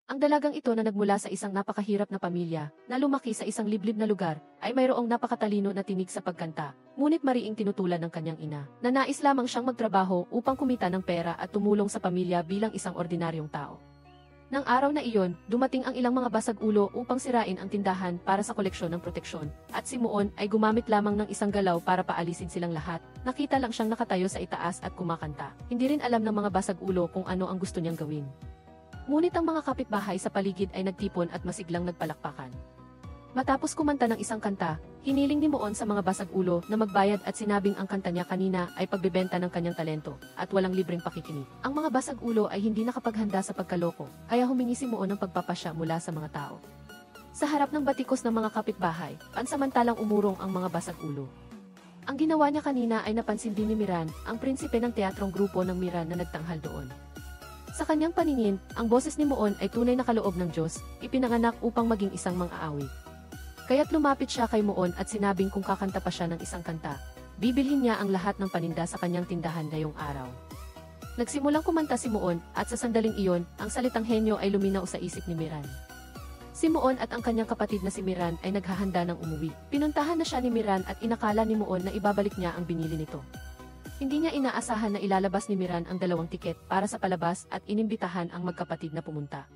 Ang dalagang ito na nagmula sa isang napakahirap na pamilya, na lumaki sa isang liblib na lugar, ay mayroong napakatalino na tinig sa pagkanta, ngunit mariing tinutulan ng kanyang ina, na nais lamang siyang magtrabaho upang kumita ng pera at tumulong sa pamilya bilang isang ordinaryong tao. Nang araw na iyon, dumating ang ilang mga basag-ulo upang sirain ang tindahan para sa koleksyon ng proteksyon, at si Muon ay gumamit lamang ng isang galaw para paalisin silang lahat. Nakita lang siyang nakatayo sa itaas at kumakanta. Hindi rin alam ng mga basag-ulo kung ano ang gusto niyang gawin. Ngunit ang mga kapitbahay sa paligid ay nagtipon at masiglang nagpalakpakan. Matapos kumanta ng isang kanta, hiniling ni Muon sa mga basag-ulo na magbayad at sinabing ang kanta niya kanina ay pagbebenta ng kanyang talento at walang libreng pakikinig. Ang mga basag-ulo ay hindi nakapaghanda sa pagkaloko, kaya humingi si Muon ng pagpapasya mula sa mga tao. Sa harap ng batikos ng mga kapitbahay, pansamantalang umurong ang mga basag-ulo. Ang ginawa niya kanina ay napansin din ni Miran, ang prinsipe ng teatrong grupo ng Miran na nagtanghal doon. Sa kanyang paningin, ang boses ni Muon ay tunay na kaloob ng Diyos, ipinanganak upang maging isang mang-aawit. Kaya't lumapit siya kay Muon at sinabing kung kakanta pa siya ng isang kanta, bibilhin niya ang lahat ng paninda sa kanyang tindahan ngayong araw. Nagsimulang kumanta si Muon at sa sandaling iyon, ang salitang henyo ay luminaw sa isip ni Miran. Si Muon at ang kanyang kapatid na si Miran ay naghahanda ng umuwi. Pinuntahan na siya ni Miran at inakala ni Muon na ibabalik niya ang binili nito. Hindi niya inaasahan na ilalabas ni Miran ang 2 tiket para sa palabas at inimbitahan ang magkapatid na pumunta.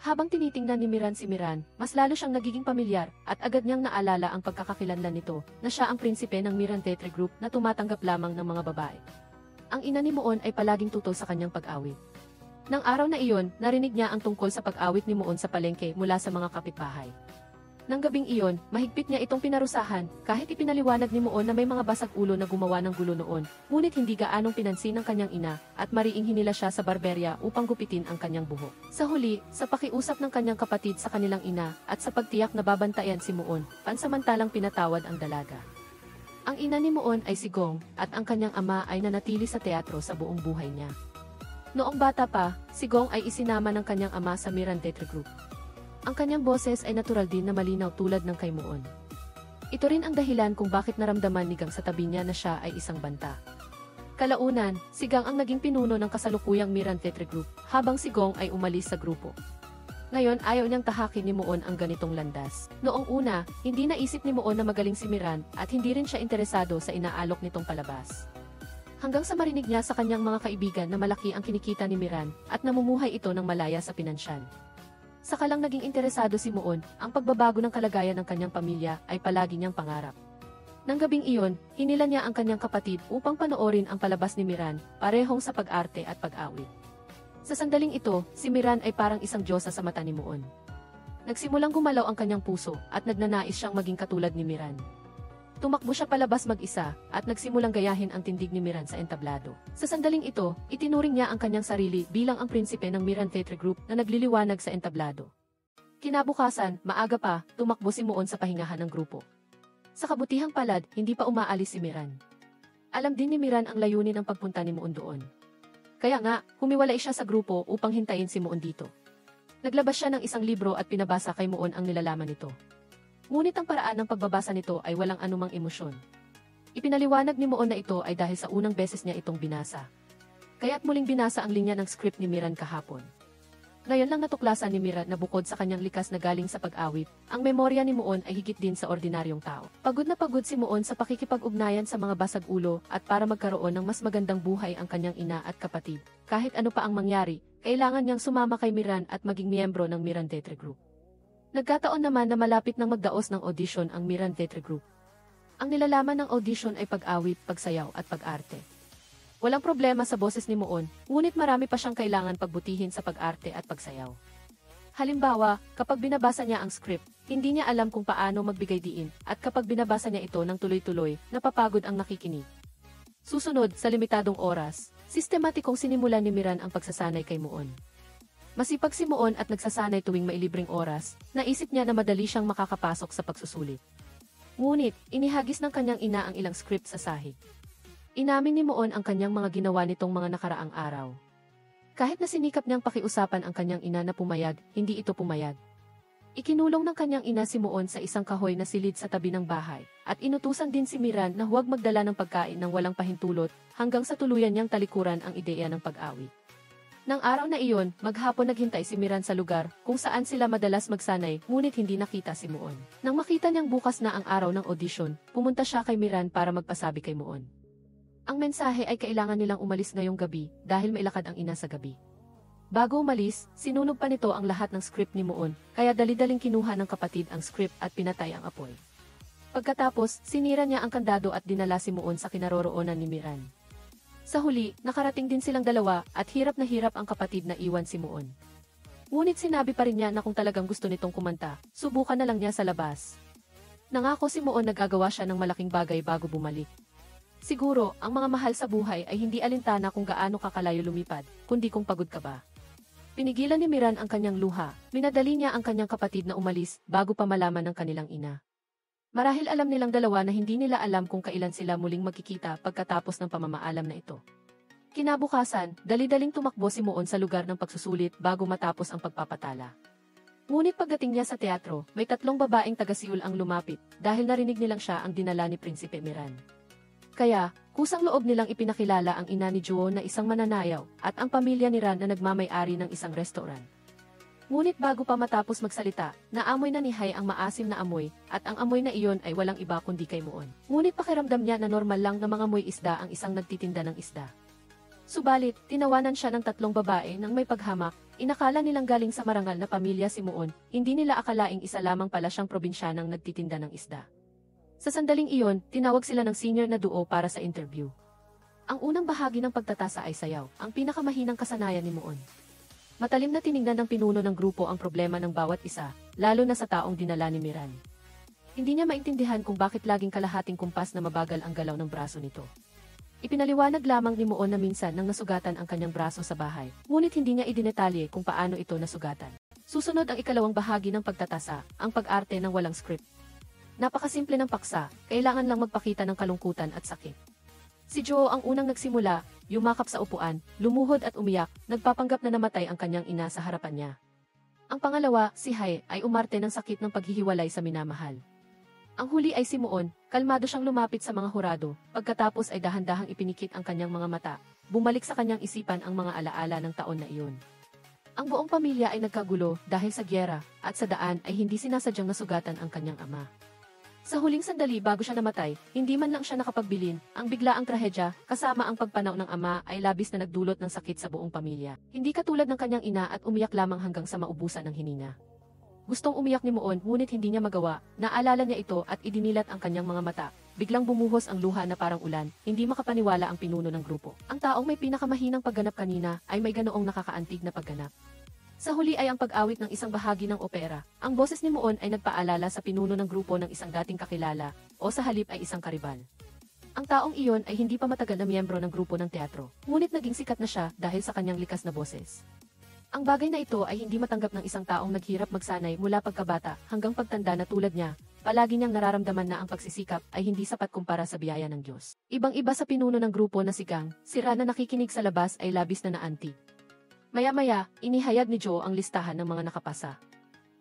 Habang tinitingnan ni Miran si Miran, mas lalo siyang nagiging pamilyar at agad niyang naalala ang pagkakakilanlan nito na siya ang prinsipe ng Miran Theatre Group na tumatanggap lamang ng mga babae. Ang ina ni Muon ay palaging tutol sa kanyang pag-awit. Nang araw na iyon, narinig niya ang tungkol sa pag-awit ni Muon sa palengke mula sa mga kapitbahay. Nang gabing iyon, mahigpit niya itong pinarusahan, kahit ipinaliwanag ni Muon na may mga basag-ulo na gumawa ng gulo noon, ngunit hindi gaanong pinansin ng kanyang ina, at mariing hinila siya sa barberya upang gupitin ang kanyang buhok. Sa huli, sa pakiusap ng kanyang kapatid sa kanilang ina, at sa pagtiyak na babantayan si Muon, pansamantalang pinatawad ang dalaga. Ang ina ni Muon ay si Gong, at ang kanyang ama ay nanatili sa teatro sa buong buhay niya. Noong bata pa, si Gong ay isinama ng kanyang ama sa Miran Theatre Group. Ang kanyang boses ay natural din na malinaw tulad ng kay Muon. Ito rin ang dahilan kung bakit naramdaman ni Gang sa tabi niya na siya ay isang banta. Kalaunan, si Gang ang naging pinuno ng kasalukuyang Miran Theatre Group, habang si Gong ay umalis sa grupo. Ngayon ayaw niyang tahakin ni Muon ang ganitong landas. Noong una, hindi naisip ni Muon na magaling si Miran at hindi rin siya interesado sa inaalok nitong palabas. Hanggang sa marinig niya sa kanyang mga kaibigan na malaki ang kinikita ni Miran at namumuhay ito ng malaya sa pinansyal. Saka lang naging interesado si Muon, ang pagbabago ng kalagayan ng kanyang pamilya ay palagi niyang pangarap. Nang gabing iyon, hinila niya ang kanyang kapatid upang panoorin ang palabas ni Miran, parehong sa pag-arte at pag-awit. Sa sandaling ito, si Miran ay parang isang diyosa sa mata ni Muon. Nagsimulang gumalaw ang kanyang puso at nagnanais siyang maging katulad ni Miran. Tumakbo siya palabas mag-isa at nagsimulang gayahin ang tindig ni Miran sa entablado. Sa sandaling ito, itinuring niya ang kanyang sarili bilang ang prinsipe ng Miran Theatre Group na nagliliwanag sa entablado. Kinabukasan, maaga pa, tumakbo si Muon sa pahingahan ng grupo. Sa kabutihang palad, hindi pa umaalis si Miran. Alam din ni Miran ang layunin ng pagpunta ni Muon doon. Kaya nga, humiwalay siya sa grupo upang hintayin si Muon dito. Naglabas siya ng isang libro at pinabasa kay Muon ang nilalaman nito. Ngunit ang paraan ng pagbabasa nito ay walang anumang emosyon. Ipinaliwanag ni Muon na ito ay dahil sa unang beses niya itong binasa. Kaya't muling binasa ang linya ng script ni Miran kahapon. Ngayon lang natuklasan ni Miran na bukod sa kanyang likas na galing sa pag-awit, ang memorya ni Muon ay higit din sa ordinaryong tao. Pagod na pagod si Muon sa pakikipag-ugnayan sa mga basag-ulo at para magkaroon ng mas magandang buhay ang kanyang ina at kapatid. Kahit ano pa ang mangyari, kailangan niyang sumama kay Miran at maging miyembro ng Miran Theatre Group. Nagkataon naman na malapit nang magdaos ng audition ang Miran Theatre Group. Ang nilalaman ng audition ay pag-awit, pagsayaw at pag-arte. Walang problema sa boses ni Muon, ngunit marami pa siyang kailangan pagbutihin sa pag-arte at pagsayaw. Halimbawa, kapag binabasa niya ang script, hindi niya alam kung paano magbigay diin, at kapag binabasa niya ito ng tuloy-tuloy, napapagod ang nakikinig. Susunod, sa limitadong oras, sistematikong sinimulan ni Miran ang pagsasanay kay Muon. Masipag si Muon at nagsasanay tuwing mailibreng oras, naisip niya na madali siyang makakapasok sa pagsusulit. Ngunit, inihagis ng kanyang ina ang ilang script sa sahig. Inamin ni Muon ang kanyang mga ginawa nitong mga nakaraang araw. Kahit na sinikap niyang pakiusapan ang kanyang ina na pumayag, hindi ito pumayag. Ikinulong ng kanyang ina si Muon sa isang kahoy na silid sa tabi ng bahay, at inutusan din si Miran na huwag magdala ng pagkain ng walang pahintulot, hanggang sa tuluyan niyang talikuran ang ideya ng pag-awit. Nang araw na iyon, maghapon naghintay si Miran sa lugar kung saan sila madalas magsanay, ngunit hindi nakita si Muon. Nang makita niyang bukas na ang araw ng audition, pumunta siya kay Miran para magpasabi kay Muon. Ang mensahe ay kailangan nilang umalis ngayong gabi dahil may lakad ang ina sa gabi. Bago umalis, sinunog pa nito ang lahat ng script ni Muon, kaya dali-daling kinuha ng kapatid ang script at pinatay ang apoy. Pagkatapos, sinira niya ang kandado at dinala si Muon sa kinaroroonan ni Miran. Sa huli, nakarating din silang dalawa at hirap na hirap ang kapatid na iwan si Muon. Ngunit sinabi pa rin niya na kung talagang gusto nitong kumanta, subukan na lang niya sa labas. Nangako si Muon na gagawa siya ng malaking bagay bago bumalik. Siguro, ang mga mahal sa buhay ay hindi alintana kung gaano kakalayo lumipad, kundi kung pagod ka ba. Pinigilan ni Miran ang kanyang luha, minadali niya ang kanyang kapatid na umalis bago pa malaman ng kanilang ina. Marahil alam nilang dalawa na hindi nila alam kung kailan sila muling magkikita pagkatapos ng pamamaalam na ito. Kinabukasan, dali-daling tumakbo si Muon sa lugar ng pagsusulit bago matapos ang pagpapatala. Ngunit pagdating niya sa teatro, may 3 babaeng taga-Seoul ang lumapit dahil narinig nilang siya ang dinala ni Prinsipe Miran. Kaya, kusang loob nilang ipinakilala ang ina ni Joo na isang mananayaw at ang pamilya ni Ran na nagmamay-ari ng isang restaurant. Ngunit bago pa matapos magsalita, naamoy na ni Hai ang maasim na amoy, at ang amoy na iyon ay walang iba kundi kay Muon. Ngunit pakiramdam niya na normal lang na mangamoy isda ang isang nagtitinda ng isda. Subalit, tinawanan siya ng 3 babae nang may paghamak, inakala nilang galing sa marangal na pamilya si Muon, hindi nila akalaing isa lamang pala siyang probinsyanang nagtitinda ng isda. Sa sandaling iyon, tinawag sila ng senior na duo para sa interview. Ang unang bahagi ng pagtatasa ay sayaw, ang pinakamahinang kasanayan ni Muon. Matalim na tiningnan ng pinuno ng grupo ang problema ng bawat isa, lalo na sa taong dinala ni Miran. Hindi niya maintindihan kung bakit laging kalahating kumpas na mabagal ang galaw ng braso nito. Ipinaliwanag lamang ni Muon na minsan nang nasugatan ang kanyang braso sa bahay, ngunit hindi niya idinetalye kung paano ito nasugatan. Susunod ang ikalawang bahagi ng pagtatasa, ang pag-arte ng walang script. Napakasimple ng paksa, kailangan lang magpakita ng kalungkutan at sakit. Si Joo ang unang nagsimula, yumakap sa upuan, lumuhod at umiyak, nagpapanggap na namatay ang kanyang ina sa harapan niya. Ang pangalawa, si Hai, ay umarte ng sakit ng paghihiwalay sa minamahal. Ang huli ay si Muon, kalmado siyang lumapit sa mga hurado, pagkatapos ay dahan-dahang ipinikit ang kanyang mga mata, bumalik sa kanyang isipan ang mga alaala ng taon na iyon. Ang buong pamilya ay nagkagulo dahil sa gyera, at sa daan ay hindi sinasadyang nasugatan ang kanyang ama. Sa huling sandali bago siya namatay, hindi man lang siya nakapagbilin, ang biglaang trahedya, kasama ang pagpanaw ng ama ay labis na nagdulot ng sakit sa buong pamilya. Hindi katulad ng kanyang ina at umiyak lamang hanggang sa maubusan ng hininga. Gustong umiyak ni Muon ngunit hindi niya magawa, naalala niya ito at idinilat ang kanyang mga mata. Biglang bumuhos ang luha na parang ulan, hindi makapaniwala ang pinuno ng grupo. Ang taong may pinakamahinang pagganap kanina ay may ganoong nakakaantig na pagganap. Sa huli ay ang pag-awit ng isang bahagi ng opera. Ang boses ni Muon ay nagpaalala sa pinuno ng grupo ng isang dating kakilala, o sa halip ay isang karibal. Ang taong iyon ay hindi pa matagal na miyembro ng grupo ng teatro, ngunit naging sikat na siya dahil sa kanyang likas na boses. Ang bagay na ito ay hindi matanggap ng isang taong naghirap magsanay mula pagkabata hanggang pagtanda na tulad niya, palagi niyang nararamdaman na ang pagsisikap ay hindi sapat kumpara sa biyaya ng Diyos. Ibang-iba sa pinuno ng grupo na si Gang, si Ran na nakikinig sa labas ay labis na naantig. Maya-maya, inihayag ni Joo ang listahan ng mga nakapasa.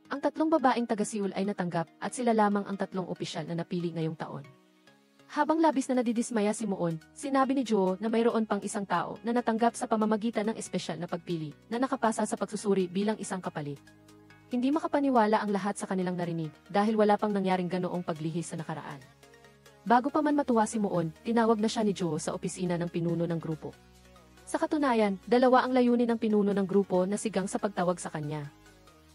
Ang 3 babaeng taga-Seoul ay natanggap at sila lamang ang 3 opisyal na napili ngayong taon. Habang labis na nadidismaya si Muon, sinabi ni Joo na mayroon pang isang tao na natanggap sa pamamagitan ng espesyal na pagpili na nakapasa sa pagsusuri bilang isang kapalit. Hindi makapaniwala ang lahat sa kanilang narinig dahil wala pang nangyaring ganoong paglihis sa nakaraan. Bago pa man matuwa si Muon, tinawag na siya ni Joo sa opisina ng pinuno ng grupo. Sa katunayan, 2 ang layunin ng pinuno ng grupo na si Gang sa pagtawag sa kanya.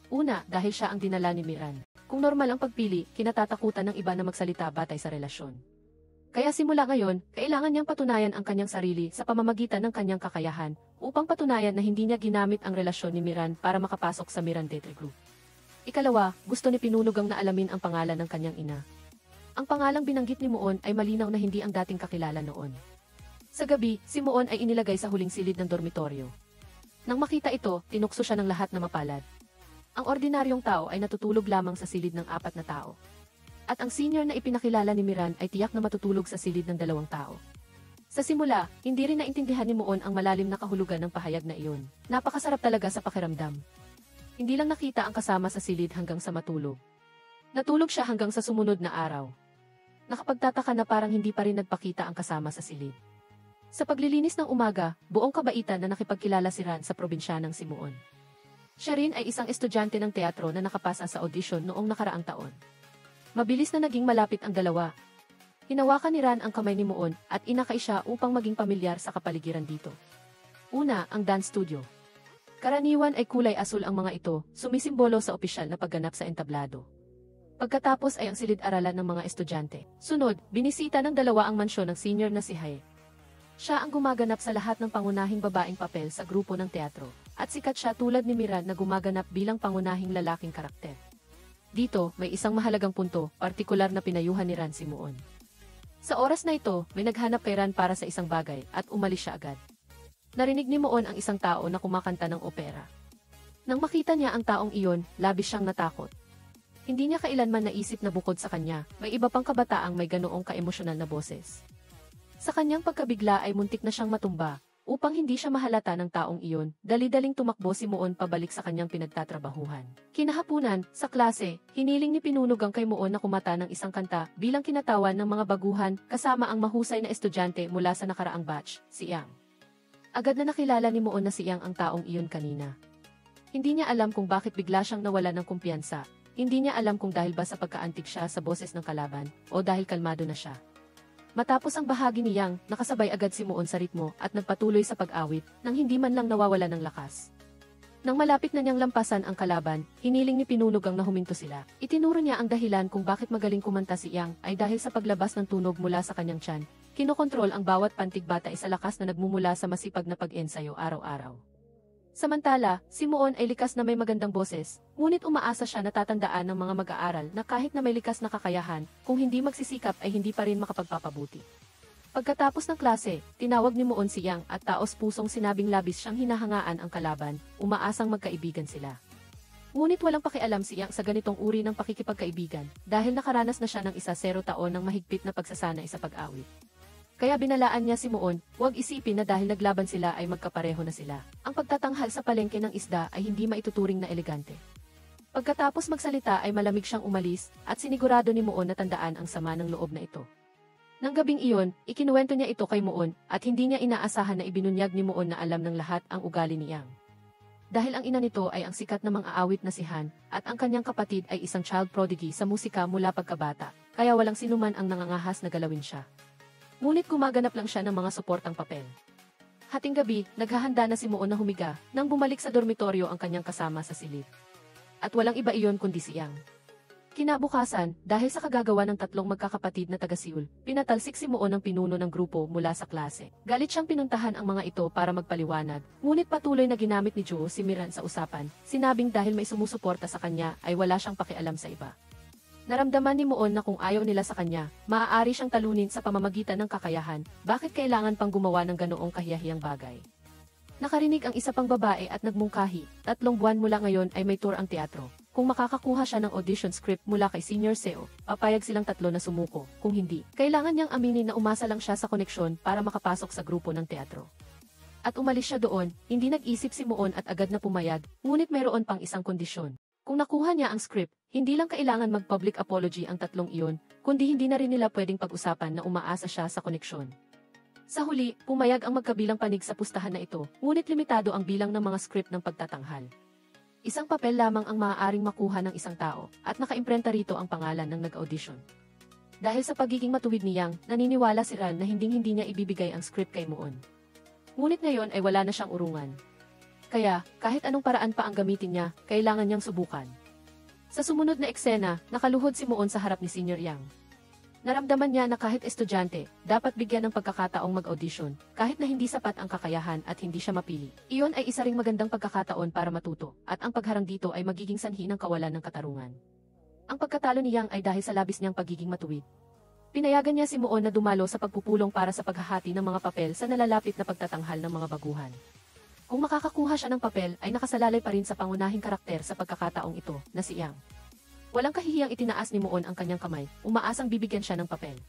Una, dahil siya ang dinala ni Miran. Kung normal ang pagpili, kinatatakutan ng iba na magsalita batay sa relasyon. Kaya simula ngayon, kailangan niyang patunayan ang kanyang sarili sa pamamagitan ng kanyang kakayahan upang patunayan na hindi niya ginamit ang relasyon ni Miran para makapasok sa Miran Theatre Group. Ikalawa, gusto ni Pinunugang na alamin ang pangalan ng kanyang ina. Ang pangalang binanggit ni Muon ay malinaw na hindi ang dating kakilala noon. Sa gabi, si Muon ay inilagay sa huling silid ng dormitoryo. Nang makita ito, tinukso siya ng lahat na mapalad. Ang ordinaryong tao ay natutulog lamang sa silid ng 4 na tao. At ang senior na ipinakilala ni Miran ay tiyak na matutulog sa silid ng 2 tao. Sa simula, hindi rin naintindihan ni Muon ang malalim na kahulugan ng pahayag na iyon. Napakasarap talaga sa pakiramdam. Hindi lang nakita ang kasama sa silid hanggang sa matulog. Natulog siya hanggang sa sumunod na araw. Nakapagtataka na parang hindi pa rin nagpakita ang kasama sa silid. Sa paglilinis ng umaga, buong kabaitan na nakipagkilala si Ran sa probinsyanang Simuon. Siya rin ay isang estudyante ng teatro na nakapasa sa audition noong nakaraang taon. Mabilis na naging malapit ang dalawa. Hinawakan ni Ran ang kamay ni Muon at inakay siya upang maging pamilyar sa kapaligiran dito. Una, ang dance studio. Karaniwan ay kulay asul ang mga ito, sumisimbolo sa opisyal na pagganap sa entablado. Pagkatapos ay ang silid-aralan ng mga estudyante. Sunod, binisita ng dalawa ang mansyon ng senior na si Hae. Siya ang gumaganap sa lahat ng pangunahing babaeng papel sa grupo ng teatro, at sikat siya tulad ni Miran na gumaganap bilang pangunahing lalaking karakter. Dito, may isang mahalagang punto, partikular na pinayuhan ni Ran si Muon. Sa oras na ito, may naghanap kay Ran para sa isang bagay at umalis siya agad. Narinig ni Muon ang isang tao na kumakanta ng opera. Nang makita niya ang taong iyon, labis siyang natakot. Hindi niya kailanman naisip na bukod sa kanya, may iba pang kabataang may ganoong kaemosyonal na boses. Sa kanyang pagkabigla ay muntik na siyang matumba. Upang hindi siya mahalata ng taong iyon, dali-daling tumakbo si Muon pabalik sa kanyang pinagtatrabahuhan. Kinahapunan, sa klase, hiniling ni Pinunog ang kay Muon na kumata ng isang kanta bilang kinatawan ng mga baguhan kasama ang mahusay na estudyante mula sa nakaraang batch, si Yang. Agad na nakilala ni Muon na si Yang ang taong iyon kanina. Hindi niya alam kung bakit bigla siyang nawala ng kumpiyansa. Hindi niya alam kung dahil ba sa pagkaantig siya sa boses ng kalaban o dahil kalmado na siya. Matapos ang bahagi ni Yang, nakasabay agad si Muon sa ritmo at nagpatuloy sa pag-awit nang hindi man lang nawawala ng lakas. Nang malapit na niyang lampasan ang kalaban, hiniling ni Pinunog ang nahuminto sila. Itinuro niya ang dahilan kung bakit magaling kumanta si Yang ay dahil sa paglabas ng tunog mula sa kanyang tiyan. Kinokontrol ang bawat pantig bata sa lakas na nagmumula sa masipag na pag-ensayo araw-araw. Samantala, si Muon ay likas na may magandang boses, ngunit umaasa siya na tatandaan ng mga mag-aaral na kahit na may likas na kakayahan, kung hindi magsisikap ay hindi pa rin makapagpapabuti. Pagkatapos ng klase, tinawag ni Muon si Yang at taos-pusong sinabing labis siyang hinahangaan ang kalaban, umaasang magkaibigan sila. Ngunit walang pakialam si Yang sa ganitong uri ng pakikipagkaibigan dahil nakaranas na siya ng 10 taon ng mahigpit na pagsasanay sa pag-awit. Kaya binalaan niya si Muon, huwag isipin na dahil naglaban sila ay magkapareho na sila. Ang pagtatanghal sa palengke ng isda ay hindi maituturing na elegante. Pagkatapos magsalita ay malamig siyang umalis at sinigurado ni Muon na tandaan ang sama ng loob na ito. Nang gabing iyon, ikinuwento niya ito kay Muon at hindi niya inaasahan na ibinunyag ni Muon na alam ng lahat ang ugali ni Yang. Dahil ang ina nito ay ang sikat na mang-aawit na si Han at ang kanyang kapatid ay isang child prodigy sa musika mula pagkabata, kaya walang sinuman ang nangangahas na galawin siya. Ngunit gumaganap lang siya ng mga suportang papel. Hating gabi, naghahanda na si Muon na humiga nang bumalik sa dormitoryo ang kanyang kasama sa silid. At walang iba iyon kundi si Yang. Kinabukasan, dahil sa kagagawa ng 3 magkakapatid na taga-Seoul, pinatalsik si Muon ng pinuno ng grupo mula sa klase. Galit siyang pinuntahan ang mga ito para magpaliwanag, ngunit patuloy na ginamit ni Jo si Miran sa usapan, sinabing dahil may sumusuporta sa kanya ay wala siyang pakialam sa iba. Naramdaman ni Muon na kung ayaw nila sa kanya, maaari siyang talunin sa pamamagitan ng kakayahan, bakit kailangan pang gumawa ng ganoong kahiyahiyang bagay. Nakarinig ang isa pang babae at nagmungkahi, 3 buwan mula ngayon ay may tour ang teatro. Kung makakakuha siya ng audition script mula kay Senior Seo, papayag silang 3 na sumuko, kung hindi, kailangan niyang aminin na umasa lang siya sa koneksyon para makapasok sa grupo ng teatro. At umalis siya doon, hindi nag-isip si Muon at agad na pumayag, ngunit mayroon pang isang kondisyon. Kung nakuha niya ang script, hindi lang kailangan mag-public apology ang 3 iyon, kundi hindi na rin nila pwedeng pag-usapan na umaasa siya sa koneksyon. Sa huli, pumayag ang magkabilang panig sa pustahan na ito, ngunit limitado ang bilang ng mga script ng pagtatanghal. Isang papel lamang ang maaaring makuha ng isang tao, at nakaimprenta rito ang pangalan ng nag-audition. Dahil sa pagiging matuwid ni Yang, naniniwala si Ran na hinding-hindi niya ibibigay ang script kay Muon. Ngunit ngayon ay wala na siyang urungan. Kaya, kahit anong paraan pa ang gamitin niya, kailangan niyang subukan. Sa sumunod na eksena, nakaluhod si Muon sa harap ni Senior Yang. Naramdaman niya na kahit estudyante, dapat bigyan ng pagkakataong mag-audition, kahit na hindi sapat ang kakayahan at hindi siya mapili. Iyon ay isa ring magandang pagkakataon para matuto, at ang pagharang dito ay magiging sanhi ng kawalan ng katarungan. Ang pagkatalo ni Yang ay dahil sa labis niyang pagiging matuwid. Pinayagan niya si Muon na dumalo sa pagpupulong para sa paghahati ng mga papel sa nalalapit na pagtatanghal ng mga baguhan. Kung makakakuha siya ng papel ay nakasalalay pa rin sa pangunahing karakter sa pagkakataong ito, na si Yang. Walang kahihiyang itinaas ni Muon ang kanyang kamay, umaasang bibigyan siya ng papel.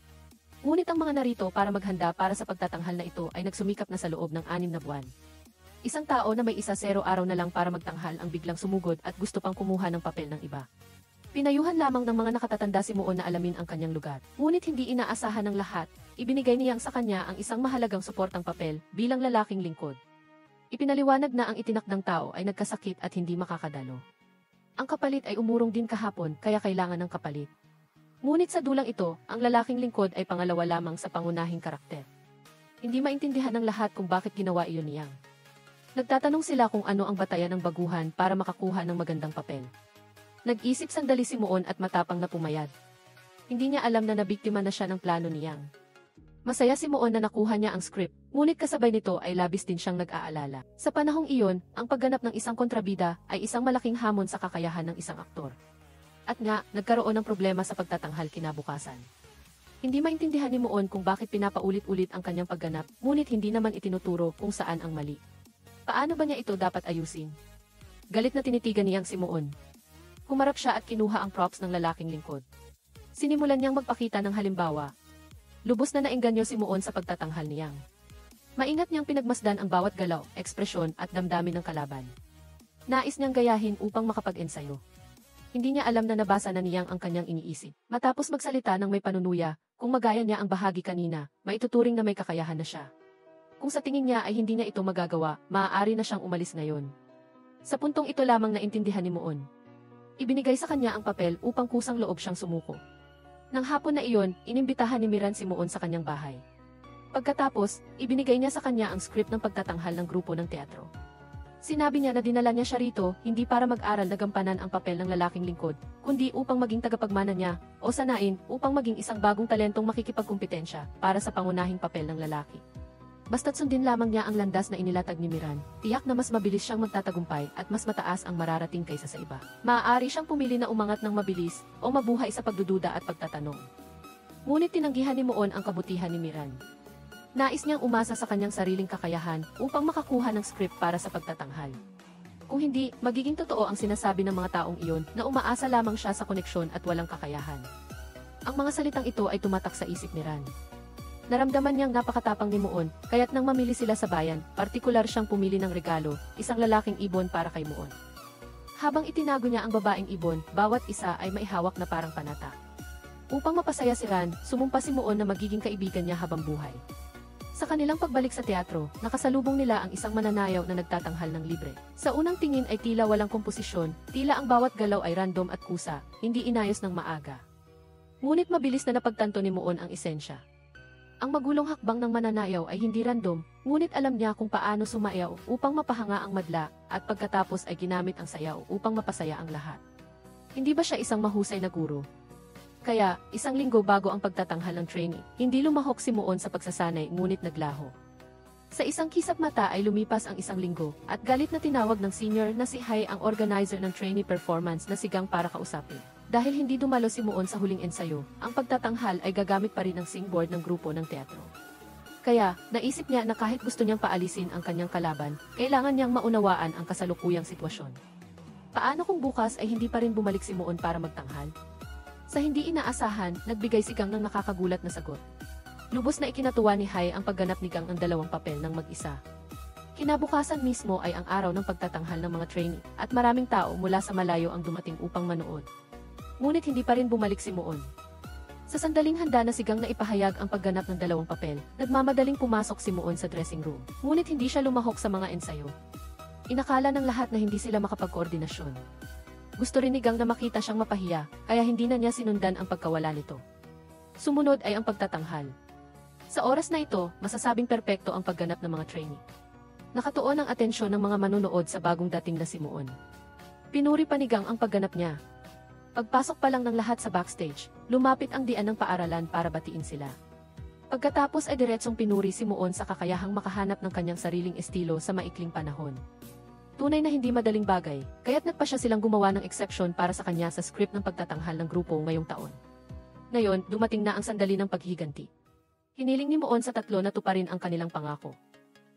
Ngunit ang mga narito para maghanda para sa pagtatanghal na ito ay nagsumikap na sa loob ng 6 na buwan. Isang tao na may 10 araw na lang para magtanghal ang biglang sumugod at gusto pang kumuha ng papel ng iba. Pinayuhan lamang ng mga nakatatanda si Moon na alamin ang kanyang lugar. Ngunit hindi inaasahan ng lahat, ibinigay niyang sa kanya ang isang mahalagang suportang papel bilang lalaking lingkod. Ipinaliwanag na ang itinakdang tao ay nagkasakit at hindi makakadalo. Ang kapalit ay umurong din kahapon kaya kailangan ng kapalit. Ngunit sa dulang ito, ang lalaking lingkod ay pangalawa lamang sa pangunahing karakter. Hindi maintindihan ng lahat kung bakit ginawa iyon niyang. Nagtatanong sila kung ano ang batayan ng baguhan para makakuha ng magandang papel. Nag-isip sandali si Moon at matapang na pumayag. Hindi niya alam na nabiktima na siya ng plano niyang. Masaya si Moon na nakuha niya ang script, ngunit kasabay nito ay labis din siyang nag-aalala. Sa panahong iyon, ang pagganap ng isang kontrabida ay isang malaking hamon sa kakayahan ng isang aktor. At nga, nagkaroon ng problema sa pagtatanghal kinabukasan. Hindi maintindihan ni Moon kung bakit pinapaulit-ulit ang kanyang pagganap, ngunit hindi naman itinuturo kung saan ang mali. Paano ba niya ito dapat ayusin? Galit na tinitigan niyang si Moon. Humarap siya at kinuha ang props ng lalaking lingkod. Sinimulan niyang magpakita ng halimbawa. Lubos na naengganyo si Moon sa pagtatanghal niyang. Maingat niyang pinagmasdan ang bawat galaw, ekspresyon at damdamin ng kalaban. Nais niyang gayahin upang makapag-ensayo. Hindi niya alam na nabasa na niyang ang kanyang iniisip. Matapos magsalita ng may panunuya, kung magaya niya ang bahagi kanina, maituturing na may kakayahan na siya. Kung sa tingin niya ay hindi niya ito magagawa, maaari na siyang umalis ngayon. Sa puntong ito lamang naintindihan ni Moon. Ibinigay sa kanya ang papel upang kusang loob siyang sumuko. Nang hapon na iyon, inimbitahan ni Miran si Moon sa kanyang bahay. Pagkatapos, ibinigay niya sa kanya ang script ng pagtatanghal ng grupo ng teatro. Sinabi niya na dinala niya siya rito, hindi para mag-aral na gampanan ang papel ng lalaking lingkod, kundi upang maging tagapagmana niya, o sanain, upang maging isang bagong talentong makikipagkumpetensya para sa pangunahing papel ng lalaki. Basta't sundin lamang niya ang landas na inilatag ni Miran, tiyak na mas mabilis siyang magtatagumpay at mas mataas ang mararating kaysa sa iba. Maaari siyang pumili na umangat ng mabilis o mabuhay sa pagdududa at pagtatanong. Ngunit tinanggihan ni Moon ang kabutihan ni Miran. Nais niyang umasa sa kanyang sariling kakayahan upang makakuha ng script para sa pagtatanghal. Kung hindi, magiging totoo ang sinasabi ng mga taong iyon na umaasa lamang siya sa koneksyon at walang kakayahan. Ang mga salitang ito ay tumatak sa isip ni Ran. Naramdaman niyang napakatapang ni Moon, kaya't nang mamili sila sa bayan, partikular siyang pumili ng regalo, isang lalaking ibon para kay Moon. Habang itinago niya ang babaeng ibon, bawat isa ay maihawak na parang panata. Upang mapasaya si Ran, sumumpa si Moon na magiging kaibigan niya habang buhay. Sa kanilang pagbalik sa teatro, nakasalubong nila ang isang mananayaw na nagtatanghal ng libre. Sa unang tingin ay tila walang komposisyon, tila ang bawat galaw ay random at kusa, hindi inayos ng maaga. Ngunit mabilis na napagtanto ni Moon ang esensya. Ang magulong hakbang ng mananayaw ay hindi random, ngunit alam niya kung paano sumayaw upang mapahanga ang madla, at pagkatapos ay ginamit ang sayaw upang mapasaya ang lahat. Hindi ba siya isang mahusay na guro? Kaya, isang linggo bago ang pagtatanghal ng trainee, hindi lumahok si Moon sa pagsasanay ngunit naglaho. Sa isang kisap mata ay lumipas ang isang linggo, at galit na tinawag ng senior na si Hai ang organizer ng trainee performance na si Gang para kausapin. Dahil hindi dumalo si Moon sa huling ensayo, ang pagtatanghal ay gagamit pa rin ng singboard ng grupo ng teatro. Kaya, naisip niya na kahit gusto niyang paalisin ang kanyang kalaban, kailangan niyang maunawaan ang kasalukuyang sitwasyon. Paano kung bukas ay hindi pa rin bumalik si Moon para magtanghal? Sa hindi inaasahan, nagbigay si Gang ng nakakagulat na sagot. Lubos na ikinatuwa ni Hai ang pagganap ni Gang ng dalawang papel ng mag-isa. Kinabukasan mismo ay ang araw ng pagtatanghal ng mga trainee, at maraming tao mula sa malayo ang dumating upang manood. Ngunit hindi pa rin bumalik si Moon. Sa sandaling handa na si Gang na ipahayag ang pagganap ng dalawang papel, nagmamadaling pumasok si Moon sa dressing room. Ngunit hindi siya lumahok sa mga ensayo. Inakala ng lahat na hindi sila makapagkoordinasyon. Gusto rin ni Gang na makita siyang mapahiya, kaya hindi na niya sinundan ang pagkawala nito. Sumunod ay ang pagtatanghal. Sa oras na ito, masasabing perpekto ang pagganap ng mga trainee. Nakatuon ang atensyon ng mga manunood sa bagong dating na si Moon. Pinuri pa ni Gang ang pagganap niya. Pagpasok pa lang ng lahat sa backstage, lumapit ang dian ng paaralan para batiin sila. Pagkatapos ay diretsong pinuri si Moon sa kakayahang makahanap ng kanyang sariling estilo sa maikling panahon. Tunay na hindi madaling bagay, kaya't nagpa siya silang gumawa ng exception para sa kanya sa script ng pagtatanghal ng grupo ngayong taon. Ngayon, dumating na ang sandali ng paghihiganti. Hiniling ni Moon sa tatlo na tuparin ang kanilang pangako.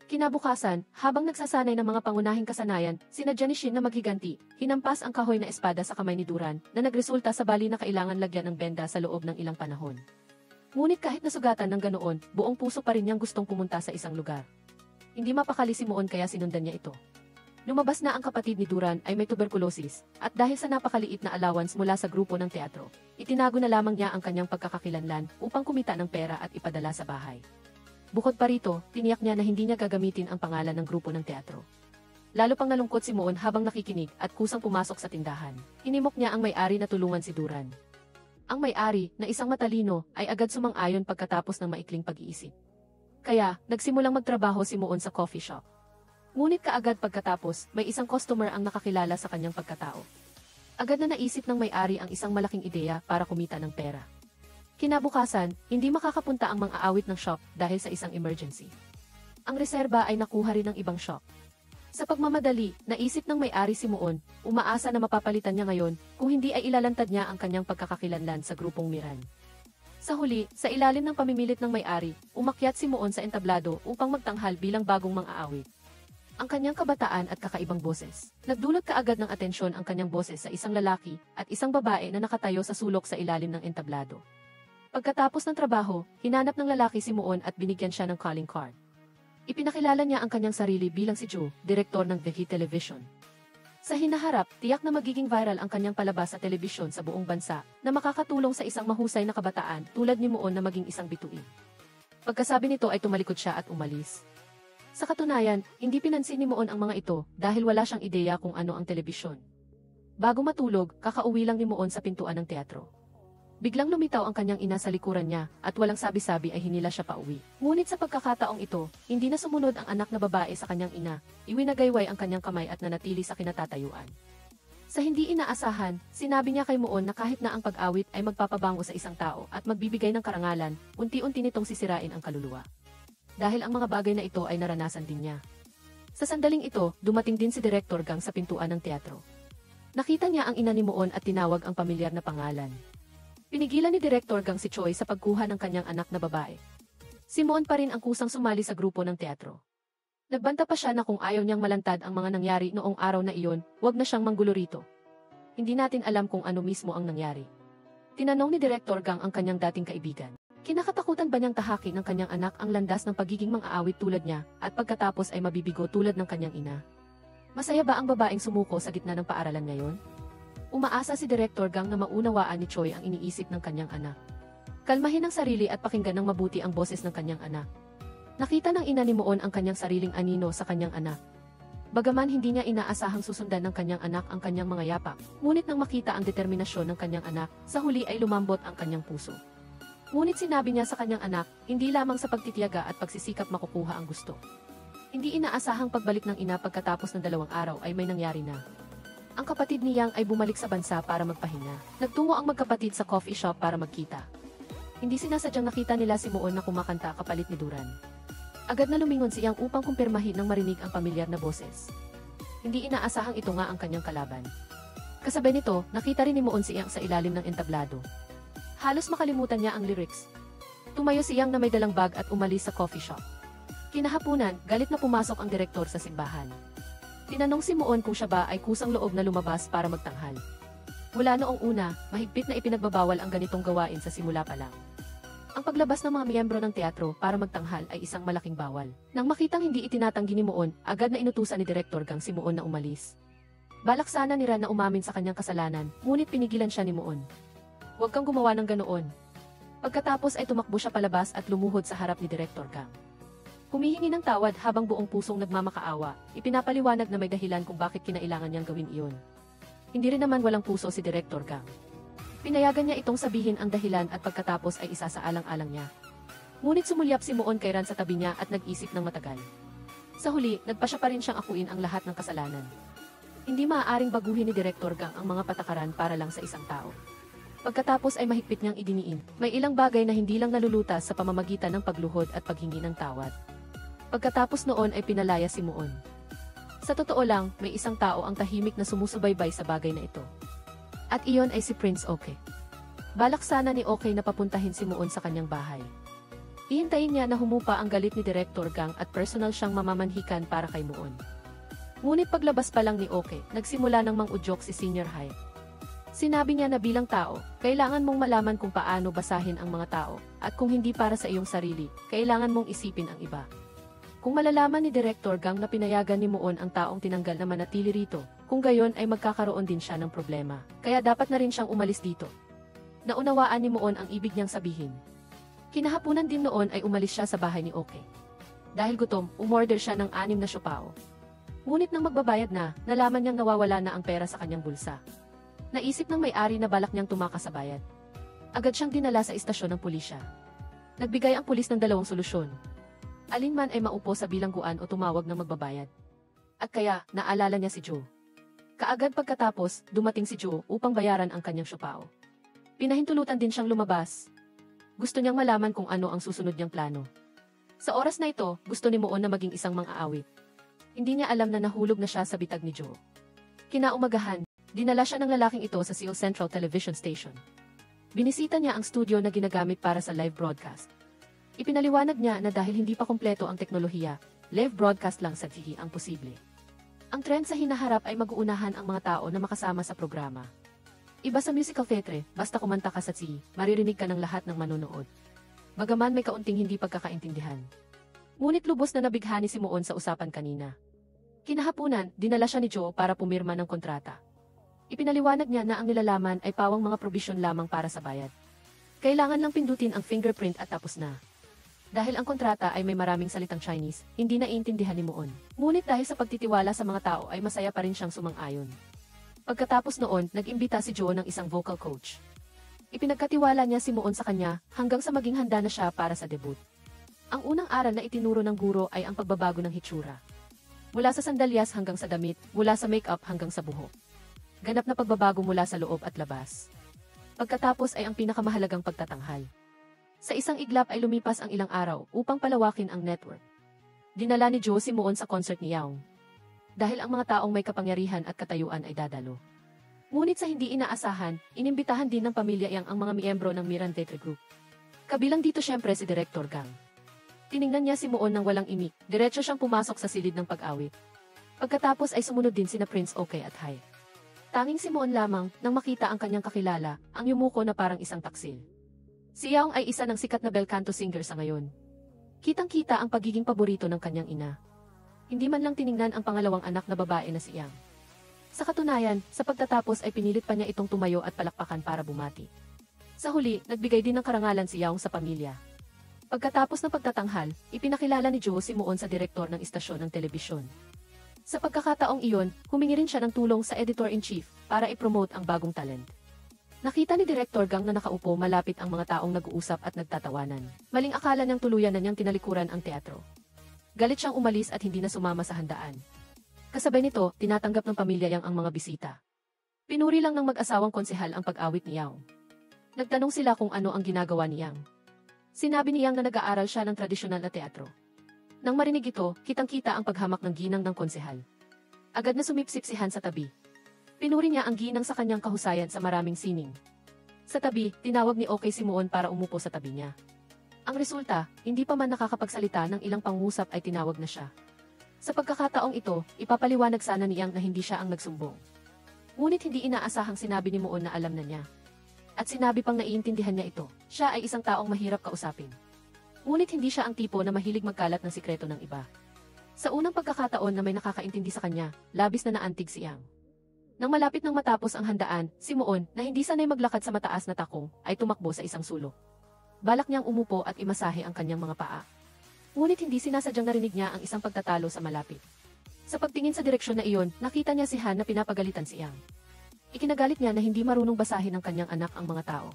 Kinabukasan, habang nagsasanay ng mga pangunahing kasanayan, sina Janishin na maghiganti, hinampas ang kahoy na espada sa kamay ni Duran, na nagresulta sa bali na kailangan lagyan ng benda sa loob ng ilang panahon. Ngunit kahit nasugatan ng ganoon, buong puso pa rin niyang gustong pumunta sa isang lugar. Hindi mapakali si Moon kaya sinundan niya ito. Lumabas na ang kapatid ni Duran ay may tuberculosis, at dahil sa napakaliit na allowance mula sa grupo ng teatro, itinago na lamang niya ang kanyang pagkakakilanlan upang kumita ng pera at ipadala sa bahay. Bukod pa rito, tiniyak niya na hindi niya gagamitin ang pangalan ng grupo ng teatro. Lalo pang nalungkot si Moon habang nakikinig at kusang pumasok sa tindahan. Inimok niya ang may-ari na tulungan si Duran. Ang may-ari, na isang matalino, ay agad sumang-ayon pagkatapos ng maikling pag-iisip. Kaya, nagsimulang magtrabaho si Moon sa coffee shop. Ngunit kaagad pagkatapos, may isang customer ang nakakilala sa kanyang pagkatao. Agad na naisip ng may-ari ang isang malaking ideya para kumita ng pera. Kinabukasan, hindi makakapunta ang mang-aawit ng shop dahil sa isang emergency. Ang reserba ay nakuha rin ng ibang shop. Sa pagmamadali, naisip ng may-ari si Moon, umaasa na mapapalitan niya ngayon kung hindi ay ilalantad niya ang kanyang pagkakakilanlan sa grupong Miran. Sa huli, sa ilalim ng pamimilit ng may-ari, umakyat si Moon sa entablado upang magtanghal bilang bagong mang-aawit. Ang kanyang kabataan at kakaibang boses. Nagdulot kaagad ng atensyon ang kanyang boses sa isang lalaki at isang babae na nakatayo sa sulok sa ilalim ng entablado. Pagkatapos ng trabaho, hinanap ng lalaki si Moon at binigyan siya ng calling card. Ipinakilala niya ang kanyang sarili bilang si Joe, direktor ng The Hit Television. Sa hinaharap, tiyak na magiging viral ang kanyang palabas sa telebisyon sa buong bansa na makakatulong sa isang mahusay na kabataan tulad ni Moon na maging isang bituin. Pagkasabi nito ay tumalikod siya at umalis. Sa katunayan, hindi pinansin ni Moon ang mga ito dahil wala siyang ideya kung ano ang telebisyon. Bago matulog, kakauwi lang ni Moon sa pintuan ng teatro. Biglang lumitaw ang kanyang ina sa likuran niya at walang sabi-sabi ay hinila siya pauwi. Ngunit sa pagkakataong ito, hindi na sumunod ang anak na babae sa kanyang ina, iwinagayway ang kanyang kamay at nanatili sa kinatatayuan. Sa hindi inaasahan, sinabi niya kay Moon na kahit na ang pag-awit ay magpapabango sa isang tao at magbibigay ng karangalan, unti-unti nitong sisirain ang kaluluwa. Dahil ang mga bagay na ito ay naranasan din niya. Sa sandaling ito, dumating din si Director Gang sa pintuan ng teatro. Nakita niya ang ina ni Moon at tinawag ang pamilyar na pangalan. Pinigilan ni Director Gang si Choi sa pagkuha ng kanyang anak na babae. Si Moon pa rin ang kusang sumali sa grupo ng teatro. Nagbanta pa siya na kung ayaw niyang malantad ang mga nangyari noong araw na iyon, wag na siyang manggulo rito. Hindi natin alam kung ano mismo ang nangyari. Tinanong ni Director Gang ang kanyang dating kaibigan. Kinakatakutan ba niyang tahakin ng kanyang anak ang landas ng pagiging mang-aawit tulad niya at pagkatapos ay mabibigo tulad ng kanyang ina? Masaya ba ang babaeng sumuko sa gitna ng paaralan ngayon? Umaasa si Director Gang na maunawaan ni Choi ang iniisip ng kanyang anak. Kalmahin ang sarili at pakinggan ng mabuti ang boses ng kanyang anak. Nakita ng ina ni Moon ang kanyang sariling anino sa kanyang anak. Bagaman hindi niya inaasahang susundan ng kanyang anak ang kanyang mga yapak, ngunit nang makita ang determinasyon ng kanyang anak, sa huli ay lumambot ang kanyang puso. Ngunit sinabi niya sa kanyang anak, hindi lamang sa pagtitiyaga at pagsisikap makukuha ang gusto. Hindi inaasahang pagbalik ng ina pagkatapos ng 2 araw ay may nangyari na. Ang kapatid ni Yang ay bumalik sa bansa para magpahinga. Nagtungo ang magkapatid sa coffee shop para magkita. Hindi sinasadyang nakita nila si Moon na kumakanta kapalit ni Duran. Agad na lumingon si Yang upang kumpirmahin ng marinig ang pamilyar na boses. Hindi inaasahang ito nga ang kanyang kalaban. Kasabay nito, nakita rin ni Moon si Yang sa ilalim ng entablado. Halos makalimutan niya ang lyrics. Tumayo si Yang na may dalang bag at umalis sa coffee shop. Kinahapunan, galit na pumasok ang direktor sa simbahan. Tinanong si Moon kung siya ba ay kusang loob na lumabas para magtanghal. Mula noong una, mahigpit na ipinagbabawal ang ganitong gawain sa simula pa lang. Ang paglabas ng mga miyembro ng teatro para magtanghal ay isang malaking bawal. Nang makitang hindi itinatanggi ni Moon, agad na inutusan ni Direktor Gang si Moon na umalis. Balak sana ni Ran na umamin sa kanyang kasalanan, ngunit pinigilan siya ni Moon. Huwag kang gumawa ng ganoon. Pagkatapos ay tumakbo siya palabas at lumuhod sa harap ni Direktor Gang. Humihingi ng tawad habang buong pusong nagmamakaawa, ipinapaliwanag na may dahilan kung bakit kinailangan niyang gawin iyon. Hindi rin naman walang puso si Direktor Gang. Pinayagan niya itong sabihin ang dahilan at pagkatapos ay isasaalang-alang niya. Ngunit sumulyap si Moon kay Ran sa tabi niya at nag-isip ng matagal. Sa huli, nagpasya pa rin siyang akuin ang lahat ng kasalanan. Hindi maaaring baguhin ni Direktor Gang ang mga patakaran para lang sa isang tao. Pagkatapos ay mahigpit niyang idiniin, may ilang bagay na hindi lang nalulutas sa pamamagitan ng pagluhod at paghingi ng tawad. Pagkatapos noon ay pinalaya si Moon. Sa totoo lang, may isang tao ang tahimik na sumusubaybay sa bagay na ito. At iyon ay si Prince Oke. Balak sana ni Oke na papuntahin si Moon sa kanyang bahay. Ihintayin niya na humupa ang galit ni Direktor Gang at personal siyang mamamanhikan para kay Moon. Ngunit paglabas pa lang ni Oke, nagsimula ng mang-udyok si Senior High. Sinabi niya na bilang tao, kailangan mong malaman kung paano basahin ang mga tao, at kung hindi para sa iyong sarili, kailangan mong isipin ang iba. Kung malalaman ni Director Gang na pinayagan ni Muon ang taong tinanggal na manatili rito, kung gayon ay magkakaroon din siya ng problema. Kaya dapat na rin siyang umalis dito. Naunawaan ni Muon ang ibig niyang sabihin. Kinahapunan din noon ay umalis siya sa bahay ni Oke. Dahil gutom, umorder siya ng 6 na siopao. Ngunit nang magbabayad na, nalaman niyang nawawala na ang pera sa kanyang bulsa. Naisip ng may-ari na balak niyang tumakas sa bayad. Agad siyang dinala sa istasyon ng pulisya. Nagbigay ang pulis ng 2 solusyon. Alinman ay maupo sa bilangguan o tumawag ng magbabayad. At kaya, naalala niya si Joe. Kaagad pagkatapos, dumating si Joe upang bayaran ang kanyang siopao. Pinahintulutan din siyang lumabas. Gusto niyang malaman kung ano ang susunod niyang plano. Sa oras na ito, gusto ni Muon na maging isang mang-aawit. Hindi niya alam na nahulog na siya sa bitag ni Joe. Kinaumagahan, dinala siya ng lalaking ito sa Seoul Central Television Station. Binisita niya ang studio na ginagamit para sa live broadcast. Ipinaliwanag niya na dahil hindi pa kumpleto ang teknolohiya, live broadcast lang sa TV ang posible. Ang trend sa hinaharap ay mag-uunahan ang mga tao na makasama sa programa. Iba sa musical theatre, basta kumanta ka sa TV, maririnig ka ng lahat ng manonood. Bagaman may kaunting hindi pagkakaintindihan. Ngunit lubos na nabighani si Muon sa usapan kanina. Kinahapunan, dinala siya ni Joe para pumirma ng kontrata. Ipinaliwanag niya na ang nilalaman ay pawang mga probisyon lamang para sa bayad. Kailangan lang pindutin ang fingerprint at tapos na. Dahil ang kontrata ay may maraming salitang Chinese, hindi naiintindihan ni Muon. Ngunit dahil sa pagtitiwala sa mga tao ay masaya pa rin siyang sumang-ayon. Pagkatapos noon, nag-imbita si Joe ng isang vocal coach. Ipinagkatiwala niya si Muon sa kanya hanggang sa maging handa na siya para sa debut. Ang unang aral na itinuro ng guro ay ang pagbabago ng hitsura. Mula sa sandalyas hanggang sa damit, mula sa makeup hanggang sa buhok. Ganap na pagbabago mula sa loob at labas. Pagkatapos ay ang pinakamahalagang pagtatanghal. Sa isang iglap ay lumipas ang ilang araw upang palawakin ang network. Dinala ni Joe si Muon sa concert ni Yaong. Dahil ang mga taong may kapangyarihan at katayuan ay dadalo. Ngunit sa hindi inaasahan, inimbitahan din ng pamilya Yang ang mga miyembro ng Miran Theatre Group. Kabilang dito syempre si Director Gang. Tiningnan niya si Muon ng walang imik, diretso siyang pumasok sa silid ng pag-awit. Pagkatapos ay sumunod din sina Prince Oke at Hai. Tanging si Muon lamang nang makita ang kanyang kakilala, ang yumuko na parang isang taksil. Si Yaong ay isa ng sikat na bel canto singer sa ngayon. Kitang-kita ang pagiging paborito ng kanyang ina. Hindi man lang tiningnan ang pangalawang anak na babae na si Yang. Sa katunayan, sa pagtatapos ay pinilit pa niya itong tumayo at palakpakan para bumati. Sa huli, nagbigay din ng karangalan si Yaong sa pamilya. Pagkatapos ng pagtatanghal, ipinakilala ni Joe si Muon sa direktor ng istasyon ng telebisyon. Sa pagkakataong iyon, humingi rin siya ng tulong sa editor-in-chief para i-promote ang bagong talent. Nakita ni Director Gang na nakaupo malapit ang mga taong nag-uusap at nagtatawanan. Maling akala niyang tuluyan na niyang tinalikuran ang teatro. Galit siyang umalis at hindi na sumama sa handaan. Kasabay nito, tinatanggap ng pamilya Yang ang mga bisita. Pinuri lang ng mag-asawang konsehal ang pag-awit ni Yaong. Nagtanong sila kung ano ang ginagawa ni Yang. Sinabi ni Yang na nag-aaral siya ng tradisyonal na teatro. Nang marinig ito, kitang-kita ang paghamak ng ginang ng konsehal. Agad na sumipsip si Han sa tabi. Pinuri niya ang ginang sa kanyang kahusayan sa maraming sining. Sa tabi, tinawag ni Oke si Muon para umupo sa tabi niya. Ang resulta, hindi pa man nakakapagsalita ng ilang pangusap ay tinawag na siya. Sa pagkakataong ito, ipapaliwanag sana ni Yang na hindi siya ang nagsumbong. Ngunit hindi inaasahang sinabi ni Muon na alam na niya. At sinabi pang naiintindihan niya ito, siya ay isang taong mahirap kausapin. Ngunit hindi siya ang tipo na mahilig magkalat ng sikreto ng iba. Sa unang pagkakataon na may nakakaintindi sa kanya, labis na naantig si Yang. Nang malapit nang matapos ang handaan, si Muon, na hindi sanay maglakad sa mataas na takong, ay tumakbo sa isang sulok. Balak niyang umupo at imasahe ang kanyang mga paa. Ngunit hindi sinasadyang narinig niya ang isang pagtatalo sa malapit. Sa pagtingin sa direksyon na iyon, nakita niya si Han na pinapagalitan si Yang. Ikinagalit niya na hindi marunong basahin ng kanyang anak ang mga tao.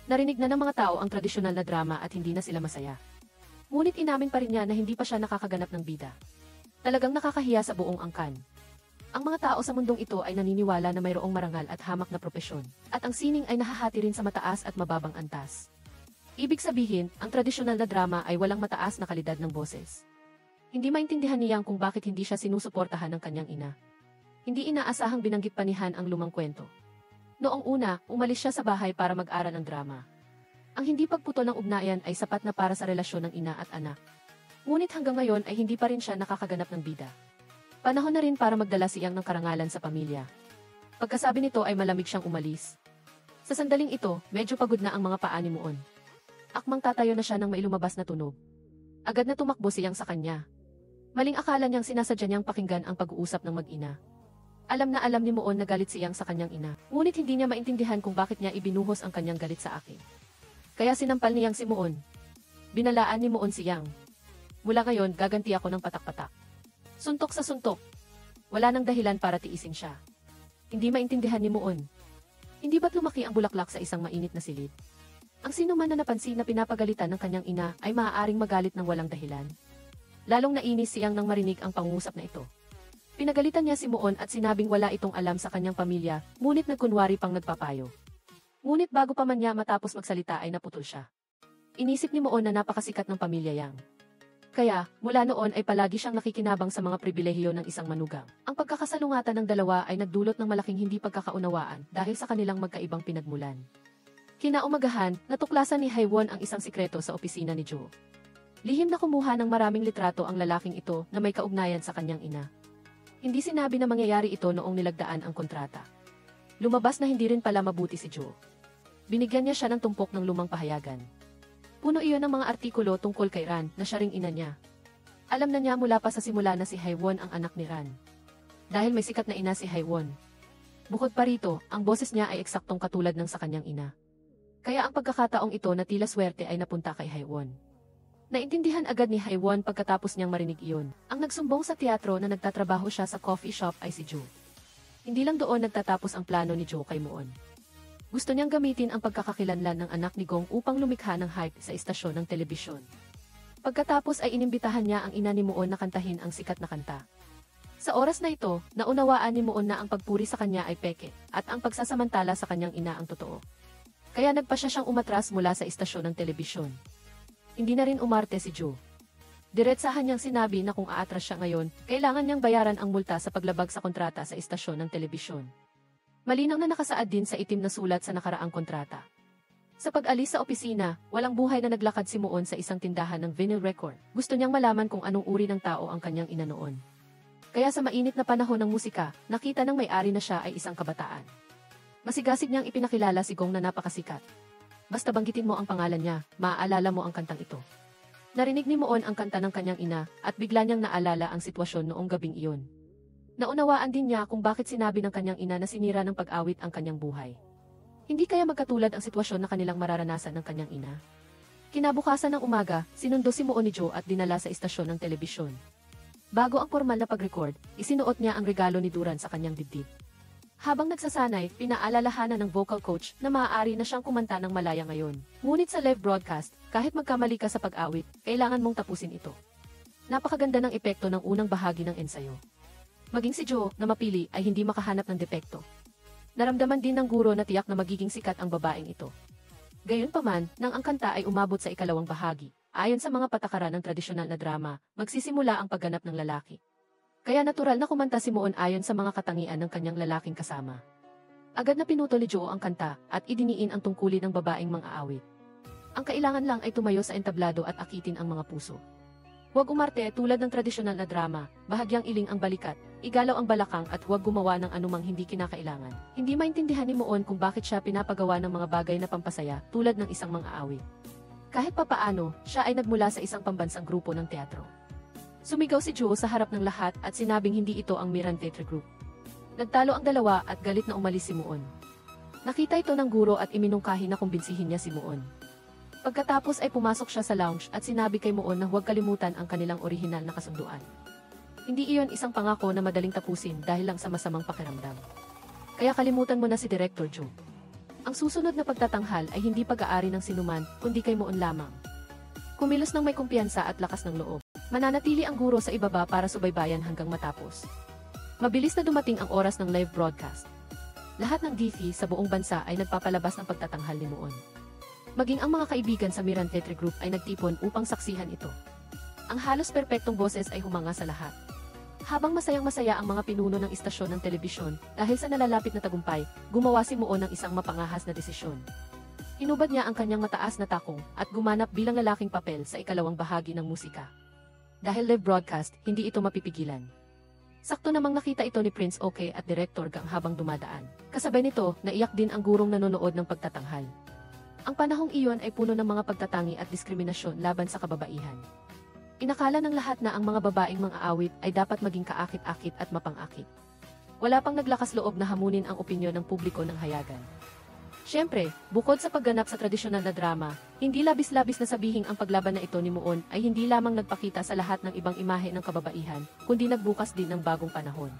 Narinig na ng mga tao ang tradisyonal na drama at hindi na sila masaya. Ngunit inamin pa rin niya na hindi pa siya nakakaganap ng bida. Talagang nakakahiya sa buong angkan. Ang mga tao sa mundong ito ay naniniwala na mayroong marangal at hamak na propesyon, at ang sining ay nahahati rin sa mataas at mababang antas. Ibig sabihin, ang tradisyonal na drama ay walang mataas na kalidad ng boses. Hindi maintindihan ni Yang kung bakit hindi siya sinusuportahan ng kanyang ina. Hindi inaasahang binanggit pa ni Han ang lumang kwento. Noong una, umalis siya sa bahay para mag-aral ng drama. Ang hindi pagputol ng ugnayan ay sapat na para sa relasyon ng ina at anak. Ngunit hanggang ngayon ay hindi pa rin siya nakakaganap ng bida. Panahon na rin para magdala si Yang ng karangalan sa pamilya. Pagkasabi nito ay malamig siyang umalis. Sa sandaling ito, medyo pagod na ang mga paa ni Muon. Akmang tatayo na siya nang may lumabas na tunog. Agad na tumakbo si Yang sa kanya. Maling akala niyang sinasadya niyang pakinggan ang pag-uusap ng mag-ina. Alam na alam ni Moon na galit siyang sa kanyang ina, ngunit hindi niya maintindihan kung bakit niya ibinuhos ang kanyang galit sa akin. Kaya sinampal niyang si Moon. Binalaan ni Moon siyang. Mula ngayon, gaganti ako ng patak-patak. Suntok sa suntok. Wala nang dahilan para tiisin siya. Hindi maintindihan ni Moon. Hindi ba't lumaki ang bulaklak sa isang mainit na silid? Ang sino man na napansin na pinapagalitan ng kanyang ina ay maaaring magalit ng walang dahilan. Lalong nainis siyang nang marinig ang pangungusap na ito. Pinagalitan niya si Moon at sinabing wala itong alam sa kanyang pamilya, ngunit nagkunwari pang nagpapayo. Ngunit bago pa man niya matapos magsalita ay naputol siya. Inisip ni Moon na napakasikat ng pamilya yang. Kaya, mula noon ay palagi siyang nakikinabang sa mga pribilehiyo ng isang manugang. Ang pagkakasalungatan ng dalawa ay nagdulot ng malaking hindi pagkakaunawaan dahil sa kanilang magkaibang pinagmulan. Kinaumagahan, natuklasan ni Haewon ang isang sikreto sa opisina ni Jo. Lihim na kumuha ng maraming litrato ang lalaking ito na may kaugnayan sa kanyang ina. Hindi sinabi na mangyayari ito noong nilagdaan ang kontrata. Lumabas na hindi rin pala mabuti si Jo. Binigyan niya siya ng tumpok ng lumang pahayagan. Puno iyon ng mga artikulo tungkol kay Ran na siya ring ina niya. Alam na niya mula pa sa simula na si Haewon ang anak ni Ran. Dahil may sikat na ina si Haewon. Bukod pa rito, ang boses niya ay eksaktong katulad ng sa kanyang ina. Kaya ang pagkakataong ito na tila swerte ay napunta kay Haewon. Naintindihan agad ni Haewon pagkatapos niyang marinig iyon. Ang nagsumbong sa teatro na nagtatrabaho siya sa coffee shop ay si Jo. Hindi lang doon nagtatapos ang plano ni Jo kay Moon. Gusto niyang gamitin ang pagkakakilanlan ng anak ni Gong upang lumikha ng hype sa istasyon ng telebisyon. Pagkatapos ay inimbitahan niya ang ina ni Moon na kantahin ang sikat na kanta. Sa oras na ito, naunawaan ni Moon na ang pagpuri sa kanya ay peke, at ang pagsasamantala sa kanyang ina ang totoo. Kaya nagpasya siyang umatras mula sa istasyon ng telebisyon. Hindi na rin umarte si Jo. Diretsahan niyang sinabi na kung aatras siya ngayon, kailangan niyang bayaran ang multa sa paglabag sa kontrata sa istasyon ng telebisyon. Malinaw na nakasaad din sa itim na sulat sa nakaraang kontrata. Sa pag-alis sa opisina, walang buhay na naglakad si Moon sa isang tindahan ng vinyl record. Gusto niyang malaman kung anong uri ng tao ang kanyang ina noon. Kaya sa mainit na panahon ng musika, nakita ng may-ari na siya ay isang kabataan. Masigasig niyang ipinakilala si Gong na napakasikat. Basta banggitin mo ang pangalan niya, maaalala mo ang kantang ito. Narinig ni Moon ang kanta ng kanyang ina, at bigla niyang naalala ang sitwasyon noong gabing iyon. Naunawaan din niya kung bakit sinabi ng kanyang ina na sinira ng pag-awit ang kanyang buhay. Hindi kaya magkatulad ang sitwasyon na kanilang mararanasan ng kanyang ina. Kinabukasan ng umaga, sinundo si Moon ni Jo at dinala sa istasyon ng telebisyon. Bago ang formal na pag-record, isinuot niya ang regalo ni Duran sa kanyang dibdib. Habang nagsasanay, pinaalalahanan ng vocal coach na maaari na siyang kumanta ng malaya ngayon. Ngunit sa live broadcast, kahit magkamali ka sa pag-awit, kailangan mong tapusin ito. Napakaganda ng epekto ng unang bahagi ng ensayo. Maging si Jo, na mapili, ay hindi makahanap ng depekto. Naramdaman din ng guro na tiyak na magiging sikat ang babaeng ito. Gayunpaman, nang ang kanta ay umabot sa ikalawang bahagi, ayon sa mga patakaran ng tradisyonal na drama, magsisimula ang pagganap ng lalaki. Kaya natural na kumanta si Moon ayon sa mga katangian ng kanyang lalaking kasama. Agad na pinutol ni Jo ang kanta at idiniin ang tungkulin ng babaeng mang-aawit. Ang kailangan lang ay tumayo sa entablado at akitin ang mga puso. Huwag umarte tulad ng tradisyonal na drama, bahagyang iling ang balikat, igalaw ang balakang at huwag gumawa ng anumang hindi kinakailangan. Hindi maintindihan ni Moon kung bakit siya pinapagawa ng mga bagay na pampasaya tulad ng isang mang-aawit. Kahit papaano, siya ay nagmula sa isang pambansang grupo ng teatro. Sumigaw si Jo sa harap ng lahat at sinabing hindi ito ang Miran Theatre Group. Nagtalo ang dalawa at galit na umalis si Moon. Nakita ito ng guro at iminungkahi na kumbinsihin niya si Moon. Pagkatapos ay pumasok siya sa lounge at sinabi kay Moon na huwag kalimutan ang kanilang orihinal na kasunduan. Hindi iyon isang pangako na madaling tapusin dahil lang sa masamang pakiramdam. Kaya kalimutan mo na si Director Jo. Ang susunod na pagtatanghal ay hindi pag-aari ng sinuman, kundi kay Moon lamang. Kumilos ng may kumpiyansa at lakas ng loob. Mananatili ang guro sa ibaba para subaybayan hanggang matapos. Mabilis na dumating ang oras ng live broadcast. Lahat ng TV sa buong bansa ay nagpapalabas ng pagtatanghal ni Moon. Maging ang mga kaibigan sa Miran Theatre Group ay nagtipon upang saksihan ito. Ang halos perpektong boses ay humanga sa lahat. Habang masayang-masaya ang mga pinuno ng istasyon ng telebisyon dahil sa nalalapit na tagumpay, gumawa si Moon ng isang mapangahas na desisyon. Hinubad niya ang kanyang mataas na takong at gumanap bilang lalaking papel sa ikalawang bahagi ng musika. Dahil live broadcast, hindi ito mapipigilan. Sakto namang nakita ito ni Prince OK at Director Gang habang dumadaan. Kasabay nito, naiyak din ang gurong nanonood ng pagtatanghal. Ang panahong iyon ay puno ng mga pagtatangi at diskriminasyon laban sa kababaihan. Inakala ng lahat na ang mga babaeng mga awit ay dapat maging kaakit-akit at mapang-akit. Wala pang naglakas loob na hamunin ang opinyon ng publiko ng hayagan. Siyempre, bukod sa pagganap sa tradisyonal na drama, hindi labis-labis na sabihing ang paglaban na ito ni Muon ay hindi lamang nagpakita sa lahat ng ibang imahe ng kababaihan, kundi nagbukas din ng bagong panahon.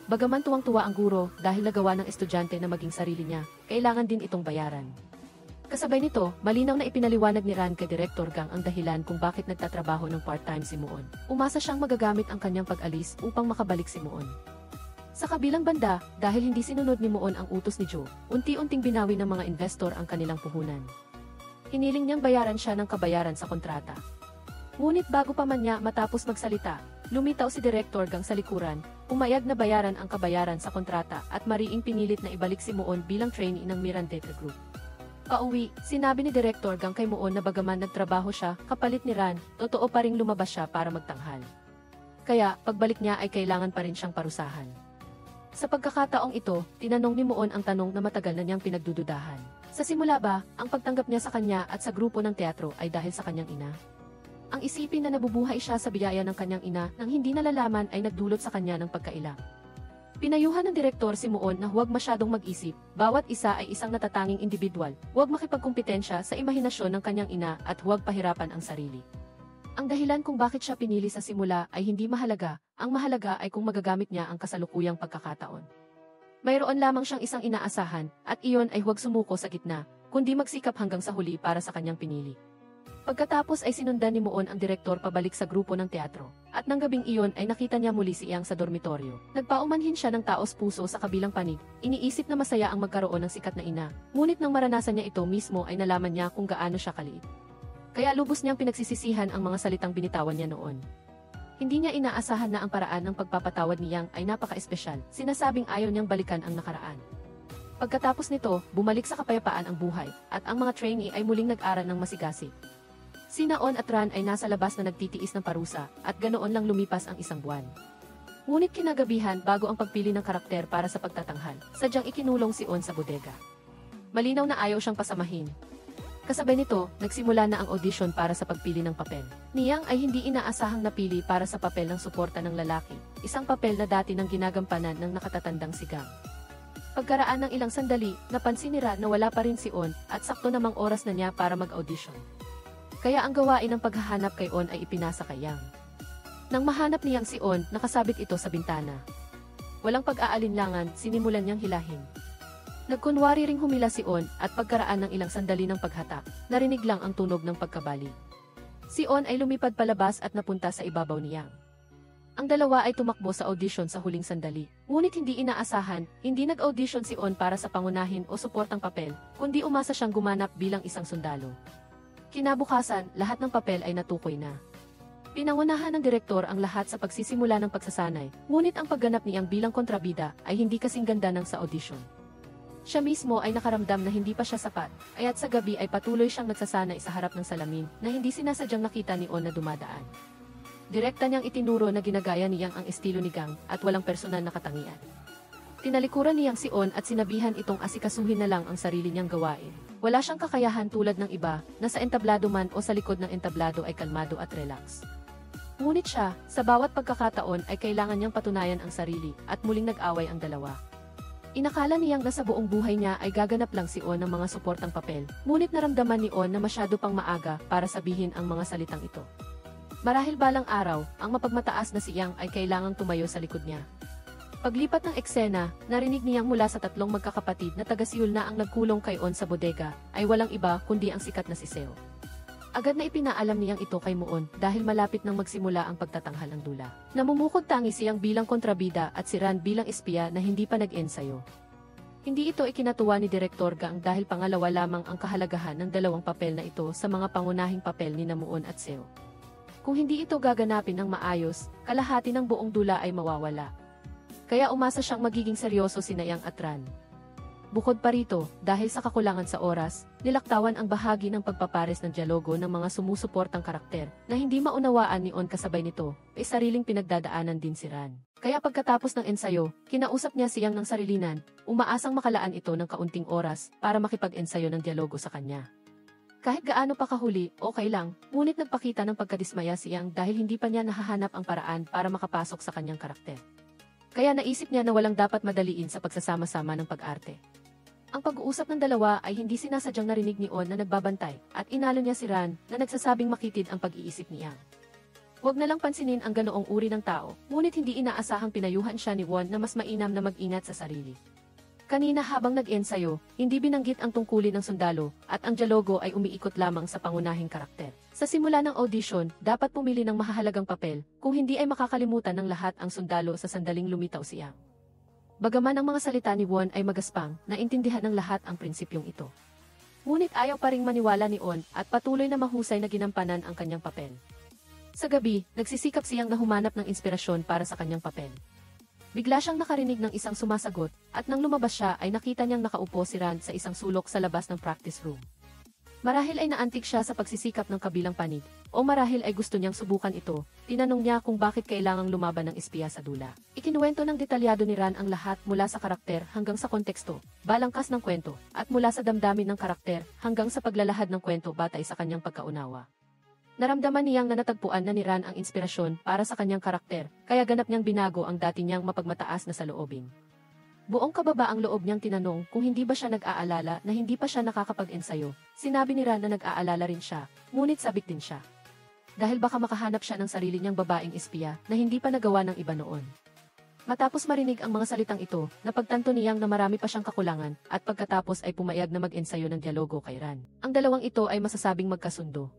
Bagaman tuwang-tuwa ang guro dahil nagawa ng estudyante na maging sarili niya, kailangan din itong bayaran. Kasabay nito, malinaw na ipinaliwanag ni Ran kay Direktor Gang ang dahilan kung bakit nagtatrabaho ng part-time si Muon. Umasa siyang magagamit ang kanyang pag-alis upang makabalik si Muon. Sa kabilang banda, dahil hindi sinunod ni Muon ang utos ni Joe, unti-unting binawi ng mga investor ang kanilang puhunan. Hiniling niyang bayaran siya ng kabayaran sa kontrata. Ngunit bago pa man niya matapos magsalita, lumitaw si Direktor Gang sa likuran, umayag na bayaran ang kabayaran sa kontrata at mariing pinilit na ibalik si Muon bilang trainee ng Mirandete Group. Pauwi, sinabi ni Direktor Gang kay Muon na bagaman nagtrabaho siya, kapalit ni Ran, totoo pa ring lumabas siya para magtanghal. Kaya, pagbalik niya ay kailangan pa rin siyang parusahan. Sa pagkakataong ito, tinanong ni Muon ang tanong na matagal na niyang pinagdududahan. Sa simula ba, ang pagtanggap niya sa kanya at sa grupo ng teatro ay dahil sa kanyang ina? Ang isipin na nabubuhay siya sa biyaya ng kanyang ina nang hindi nalalaman ay nagdulot sa kanya ng pagkailak. Pinayuhan ng direktor si Muon na huwag masyadong mag-isip, bawat isa ay isang natatanging individual, huwag makipagkumpetensya sa imahinasyon ng kanyang ina at huwag pahirapan ang sarili. Ang dahilan kung bakit siya pinili sa simula ay hindi mahalaga, ang mahalaga ay kung magagamit niya ang kasalukuyang pagkakataon. Mayroon lamang siyang isang inaasahan, at iyon ay huwag sumuko sa gitna, kundi magsikap hanggang sa huli para sa kanyang pinili. Pagkatapos ay sinundan ni Muon ang direktor pabalik sa grupo ng teatro, at nang gabing iyon ay nakita niya muli si Iyang sa dormitoryo. Nagpaumanhin siya ng taos puso sa kabilang panig, iniisip na masaya ang magkaroon ng sikat na ina, ngunit nang maranasan niya ito mismo ay nalaman niya kung gaano siya kaliit. Kaya lubos niyang pinagsisisihan ang mga salitang binitawan niya noon. Hindi niya inaasahan na ang paraan ng pagpapatawad ni Yang ay napaka-espesyal, sinasabing ayaw niyang balikan ang nakaraan. Pagkatapos nito, bumalik sa kapayapaan ang buhay, at ang mga trainee ay muling nag-aral ng masigasig. Sina On at Ran ay nasa labas na nagtitiis ng parusa, at ganoon lang lumipas ang isang buwan. Ngunit kinagabihan bago ang pagpili ng karakter para sa pagtatanghal, sadyang ikinulong si On sa bodega. Malinaw na ayaw siyang pasamahin. Kasabay nito, nagsimula na ang audition para sa pagpili ng papel. Niyang ay hindi inaasahang napili para sa papel ng suporta ng lalaki, isang papel na dati nang ginagampanan ng nakatatandang si Gang. Pagkaraan ng ilang sandali, napansin ni Ran na wala pa rin si On at sakto namang oras na niya para mag-audition. Kaya ang gawain ng paghahanap kay On ay ipinasa kay Yang. Nang mahanap niyang si On, nakasabit ito sa bintana. Walang pag-aalinlangan, sinimulan niyang hilahin. Nagkunwari ring humila si On at pagkaraan ng ilang sandali ng paghatak, narinig lang ang tunog ng pagkabali. Si On ay lumipad palabas at napunta sa ibabaw ni Yang. Ang dalawa ay tumakbo sa audition sa huling sandali. Ngunit hindi inaasahan, hindi nag-audition si On para sa pangunahin o suportang papel, kundi umasa siyang gumanap bilang isang sundalo. Kinabukasan, lahat ng papel ay natukoy na. Pinangunahan ng direktor ang lahat sa pagsisimula ng pagsasanay, ngunit ang pagganap niyang bilang kontrabida ay hindi kasing ganda ng sa audition. Siya mismo ay nakaramdam na hindi pa siya sapat, kaya't sa gabi ay patuloy siyang nagsasanay sa harap ng salamin na hindi sinasadyang nakita ni On na dumadaan. Direkta niyang itinuro na ginagaya niyang ang estilo ni Gang at walang personal na katangian. Tinalikuran niyang si On at sinabihan itong asikasuhin na lang ang sarili niyang gawain. Wala siyang kakayahan tulad ng iba na sa entablado man o sa likod ng entablado ay kalmado at relax. Ngunit siya, sa bawat pagkakataon ay kailangan niyang patunayan ang sarili at muling nag-away ang dalawa. Inakala niyang na sa buong buhay niya ay gaganap lang si On ng mga suportang papel, ngunit naramdaman ni On na masyado pang maaga para sabihin ang mga salitang ito. Marahil balang araw, ang mapagmataas na si Yang ay kailangang tumayo sa likod niya. Paglipat ng eksena, narinig niyang mula sa tatlong magkakapatid na taga-Seoul na ang nagkulong kay On sa bodega, ay walang iba kundi ang sikat na si Seo. Agad na ipinaalam niyang ito kay Muon dahil malapit nang magsimula ang pagtatanghal ng dula. Namumukod tangi siyang bilang kontrabida at si Ran bilang espiya na hindi pa nag-ensayo. Hindi ito ikinatuwa ni Direktor Gang dahil pangalawa lamang ang kahalagahan ng dalawang papel na ito sa mga pangunahing papel ni Muon at Seo. Kung hindi ito gaganapin ng maayos, kalahati ng buong dula ay mawawala. Kaya umasa siyang magiging seryoso si Yang at Ran. Bukod pa rito, dahil sa kakulangan sa oras, nilaktawan ang bahagi ng pagpapares ng dialogo ng mga sumusuportang karakter na hindi maunawaan ni On kasabay nito, ay sariling pinagdadaanan din si Ran. Kaya pagkatapos ng ensayo, kinausap niya siyang ng sarilinan, umaasang makalaan ito ng kaunting oras para makipag-ensayo ng dialogo sa kanya. Kahit gaano pa kahuli, okay lang, ngunit nagpakita ng pagkadismaya si Yang dahil hindi pa niya nahahanap ang paraan para makapasok sa kanyang karakter. Kaya naisip niya na walang dapat madaliin sa pagsasama-sama ng pag-arte. Ang pag-uusap ng dalawa ay hindi sinasadyang narinig ni On na nagbabantay at inalo niya si Ran na nagsasabing makitid ang pag-iisip ni Yang. Huwag na lang pansinin ang ganoong uri ng tao, ngunit hindi inaasahang pinayuhan siya ni Won na mas mainam na mag-ingat sa sarili. Kanina habang nag-ensayo, hindi binanggit ang tungkulin ng sundalo at ang dialogo ay umiikot lamang sa pangunahing karakter. Sa simula ng audition, dapat pumili ng mahahalagang papel, kung hindi ay makakalimutan ng lahat ang sundalo sa sandaling lumitaw si Yang. Bagaman ang mga salita ni Won ay magaspang, naintindihan ng lahat ang prinsipyong ito. Ngunit ayaw pa ring maniwala ni On at patuloy na mahusay na ginampanan ang kanyang papel. Sa gabi, nagsisikap siyang na humanap ng inspirasyon para sa kanyang papel. Bigla siyang nakarinig ng isang sumasagot, at nang lumabas siya ay nakita niyang nakaupo si Ran sa isang sulok sa labas ng practice room. Marahil ay naantig siya sa pagsisikap ng kabilang panig, o marahil ay gusto niyang subukan ito. Tinanong niya kung bakit kailangang lumaban ng espiya sa dula. Ikinuwento ng detalyado ni Ran ang lahat mula sa karakter hanggang sa konteksto, balangkas ng kwento, at mula sa damdamin ng karakter hanggang sa paglalahad ng kwento batay sa kanyang pagkaunawa. Naramdaman niyang na natagpuan na ni Ran ang inspirasyon para sa kanyang karakter, kaya ganap niyang binago ang dati niyang mapagmataas na saloobin. Buong kababa ang loob niyang tinanong kung hindi ba siya nag-aalala na hindi pa siya nakakapag-ensayo. Sinabi ni Ran na nag-aalala rin siya, ngunit sabik din siya. Dahil baka makahanap siya ng sarili niyang babaeng espiya na hindi pa nagawa ng iba noon. Matapos marinig ang mga salitang ito, napagtanto niyang na marami pa siyang kakulangan at pagkatapos ay pumayag na mag-ensayo ng dialogo kay Ran. Ang dalawang ito ay masasabing magkasundo.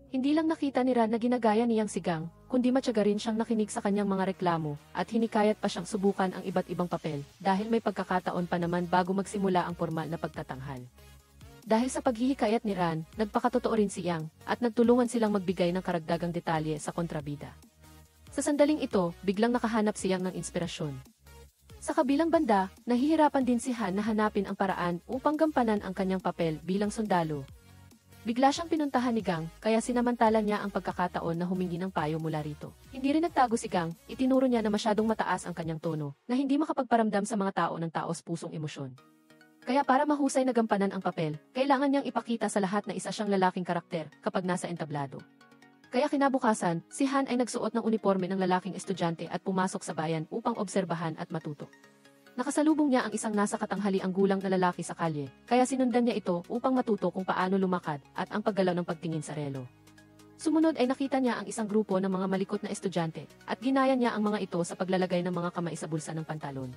Hindi lang nakita ni Ran na ginagaya niyang si Gang, kundi matyaga rin siyang nakinig sa kanyang mga reklamo at hinikayat pa siyang subukan ang iba't ibang papel dahil may pagkakataon pa naman bago magsimula ang formal na pagtatanghal. Dahil sa paghihikayat ni Ran, nagpakatotoo rin si Yang at nagtulungan silang magbigay ng karagdagang detalye sa kontrabida. Sa sandaling ito, biglang nakahanap si Yang ng inspirasyon. Sa kabilang banda, nahihirapan din si Han na hanapin ang paraan upang gampanan ang kanyang papel bilang sundalo. Bigla siyang pinuntahan ni Gang, kaya sinamantala niya ang pagkakataon na humingi ng payo mula rito. Hindi rin nagtago si Gang, itinuro niya na masyadong mataas ang kanyang tono, na hindi makapagparamdam sa mga tao ng taos-pusong emosyon. Kaya para mahusay na gampanan ang papel, kailangan niyang ipakita sa lahat na isa siyang lalaking karakter kapag nasa entablado. Kaya kinabukasan, si Han ay nagsuot ng uniforme ng lalaking estudyante at pumasok sa bayan upang obserbahan at matuto. Nakasalubong niya ang isang nasa katanghaliang gulang na lalaki sa kalye, kaya sinundan niya ito upang matuto kung paano lumakad at ang paggalaw ng pagtingin sa relo. Sumunod ay nakita niya ang isang grupo ng mga malikot na estudyante at ginaya niya ang mga ito sa paglalagay ng mga kamay sa bulsa ng pantalon.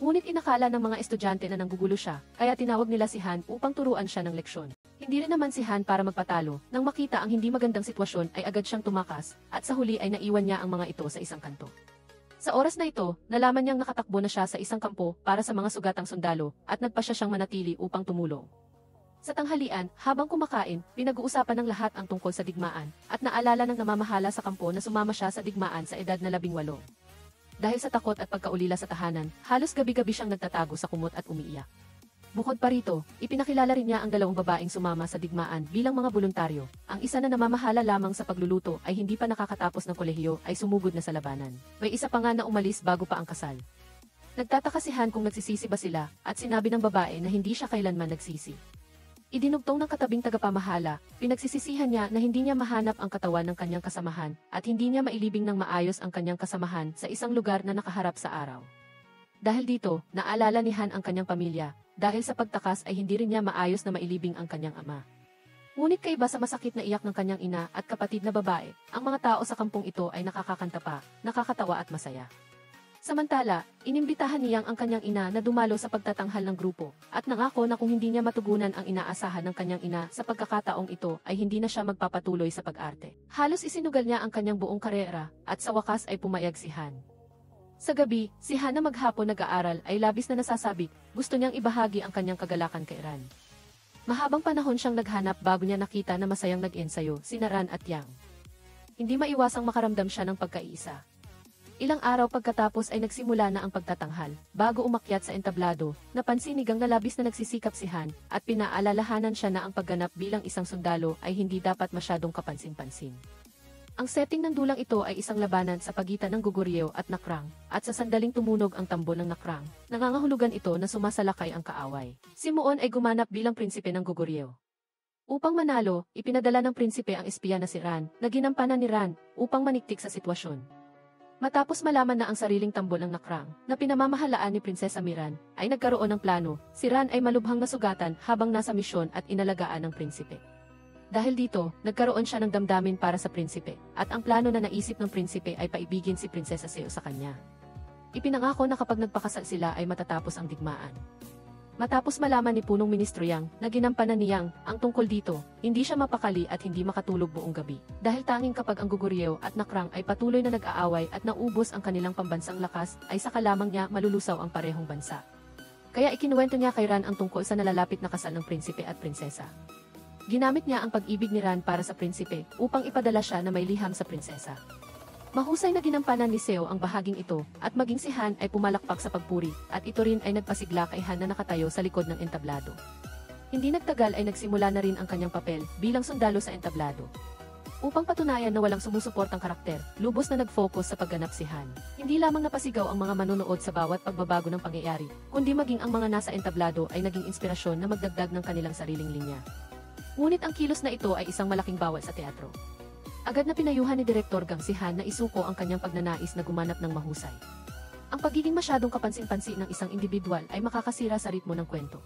Ngunit inakala ng mga estudyante na nanggugulo siya, kaya tinawag nila si Han upang turuan siya ng leksyon. Hindi rin naman si Han para magpatalo, nang makita ang hindi magandang sitwasyon ay agad siyang tumakas at sa huli ay naiwan niya ang mga ito sa isang kanto. Sa oras na ito, nalaman niyang nakatakbo na siya sa isang kampo para sa mga sugatang sundalo at nagpasya siyang manatili upang tumulong. Sa tanghalian, habang kumakain, pinag-uusapan ng lahat ang tungkol sa digmaan at naalala ng namamahala sa kampo na sumama siya sa digmaan sa edad na 18. Dahil sa takot at pagkaulila sa tahanan, halos gabi-gabi siyang nagtatago sa kumot at umiiyak. Bukod pa rito, ipinakilala rin niya ang dalawang babaeng sumama sa digmaan bilang mga voluntaryo. Ang isa na namamahala lamang sa pagluluto ay hindi pa nakakatapos ng kolehiyo ay sumugod na sa labanan. May isa pa nga na umalis bago pa ang kasal. Nagtataka si Han kung nagsisisi ba sila at sinabi ng babae na hindi siya kailanman nagsisi. Idinugtong ng katabing tagapamahala, pinagsisisihan niya na hindi niya mahanap ang katawan ng kanyang kasamahan at hindi niya mailibing ng maayos ang kanyang kasamahan sa isang lugar na nakaharap sa araw. Dahil dito, naalala ni Han ang kanyang pamilya. Dahil sa pagtakas ay hindi rin niya maayos na mailibing ang kanyang ama. Ngunit kaiba sa masakit na iyak ng kanyang ina at kapatid na babae, ang mga tao sa kampong ito ay nakakakanta pa, nakakatawa at masaya. Samantala, inimbitahan niyang ang kanyang ina na dumalo sa pagtatanghal ng grupo, at nangako na kung hindi niya matugunan ang inaasahan ng kanyang ina sa pagkakataong ito ay hindi na siya magpapatuloy sa pag-arte. Halos isinugal niya ang kanyang buong karera, at sa wakas ay pumayag si Han. Sa gabi, si Han na maghapon nag-aaral ay labis na nasasabik, gusto niyang ibahagi ang kanyang kagalakan kay Ran. Mahabang panahon siyang naghanap bago niya nakita na masayang nag-ensayo sina Ran at Yang. Hindi maiwasang makaramdam siya ng pagkaisa. Ilang araw pagkatapos ay nagsimula na ang pagtatanghal. Bago umakyat sa entablado, napansin ni Gang na labis na nagsisikap si Han at pinaalalahanan siya na ang pagganap bilang isang sundalo ay hindi dapat masyadong kapansin-pansin. Ang setting ng dulang ito ay isang labanan sa pagitan ng Goguryeo at Nakrang, at sa sandaling tumunog ang tambo ng Nakrang, nangangahulugan ito na sumasalakay ang kaaway. Si Muon ay gumanap bilang prinsipe ng Goguryeo. Upang manalo, ipinadala ng prinsipe ang espiya na si Ran, na ginampanan ni Ran, upang maniktik sa sitwasyon. Matapos malaman na ang sariling tambol ng nakrang, na pinamamahalaan ni Prinsesa Miran, ay nagkaroon ng plano, si Ran ay malubhang nasugatan habang nasa misyon at inalagaan ng prinsipe. Dahil dito, nagkaroon siya ng damdamin para sa prinsipe, at ang plano na naisip ng prinsipe ay paibigin si Prinsesa Seo sa kanya. Ipinangako na kapag nagpakasal sila ay matatapos ang digmaan. Matapos malaman ni Punong Ministro Yang na ginampanan ni Yang ang tungkol dito, hindi siya mapakali at hindi makatulog buong gabi. Dahil tanging kapag ang Goguryeo at Nakrang ay patuloy na nag-aaway at naubos ang kanilang pambansang lakas, ay saka lamang niya malulusaw ang parehong bansa. Kaya ikinuwento niya kay Ran ang tungkol sa nalalapit na kasal ng prinsipe at prinsesa. Ginamit niya ang pag-ibig ni Ran para sa prinsipe upang ipadala siya na may liham sa prinsesa. Mahusay na ginampanan ni Seo ang bahaging ito, at maging si Han ay pumalakpak sa pagpuri, at ito rin ay nagpasigla kay Han na nakatayo sa likod ng entablado. Hindi nagtagal ay nagsimula na rin ang kanyang papel bilang sundalo sa entablado. Upang patunayan na walang sumusuportang karakter, lubos na nag-focus sa pagganap si Han. Hindi lamang napasigaw ang mga manonood sa bawat pagbabago ng pangyayari, kundi maging ang mga nasa entablado ay naging inspirasyon na magdagdag ng kanilang sariling linya. Ngunit ang kilos na ito ay isang malaking bawal sa teatro. Agad na pinayuhan ni Direktor Gang si Han na isuko ang kanyang pagnanais na gumanap ng mahusay. Ang pagiging masyadong kapansin-pansin ng isang individual ay makakasira sa ritmo ng kwento.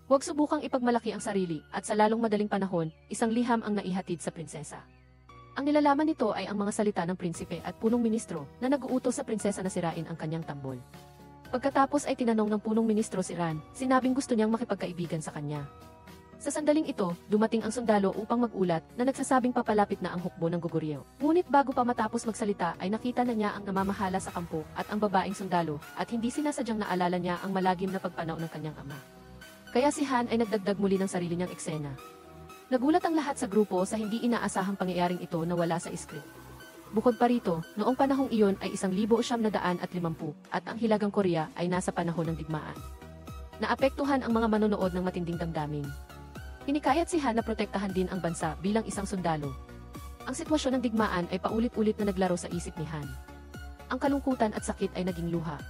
Huwag subukang ipagmalaki ang sarili at sa lalong madaling panahon, isang liham ang naihatid sa prinsesa. Ang nilalaman nito ay ang mga salita ng prinsipe at punong ministro na nag-uutos sa prinsesa na sirain ang kanyang tambol. Pagkatapos ay tinanong ng punong ministro si Ran, sinabing gusto niyang makipagkaibigan sa kanya. Sa sandaling ito, dumating ang sundalo upang magulat na nagsasabing papalapit na ang hukbo ng Goguryeo. Ngunit bago pa matapos magsalita ay nakita na niya ang namamahala sa kampo at ang babaeng sundalo at hindi sinasadyang naalala niya ang malagim na pagpanaw ng kanyang ama. Kaya si Han ay nagdagdag muli ng sarili niyang eksena. Nagulat ang lahat sa grupo sa hindi inaasahang pangyayaring ito na wala sa script. Bukod pa rito, noong panahong iyon ay 1,950 at ang Hilagang Korea ay nasa panahon ng digmaan. Naapektuhan ang mga manonood ng matinding damdamin. Hinikayat si Han na protektahan din ang bansa bilang isang sundalo. Ang sitwasyon ng digmaan ay paulit-ulit na naglaro sa isip ni Han. Ang kalungkutan at sakit ay naging luha.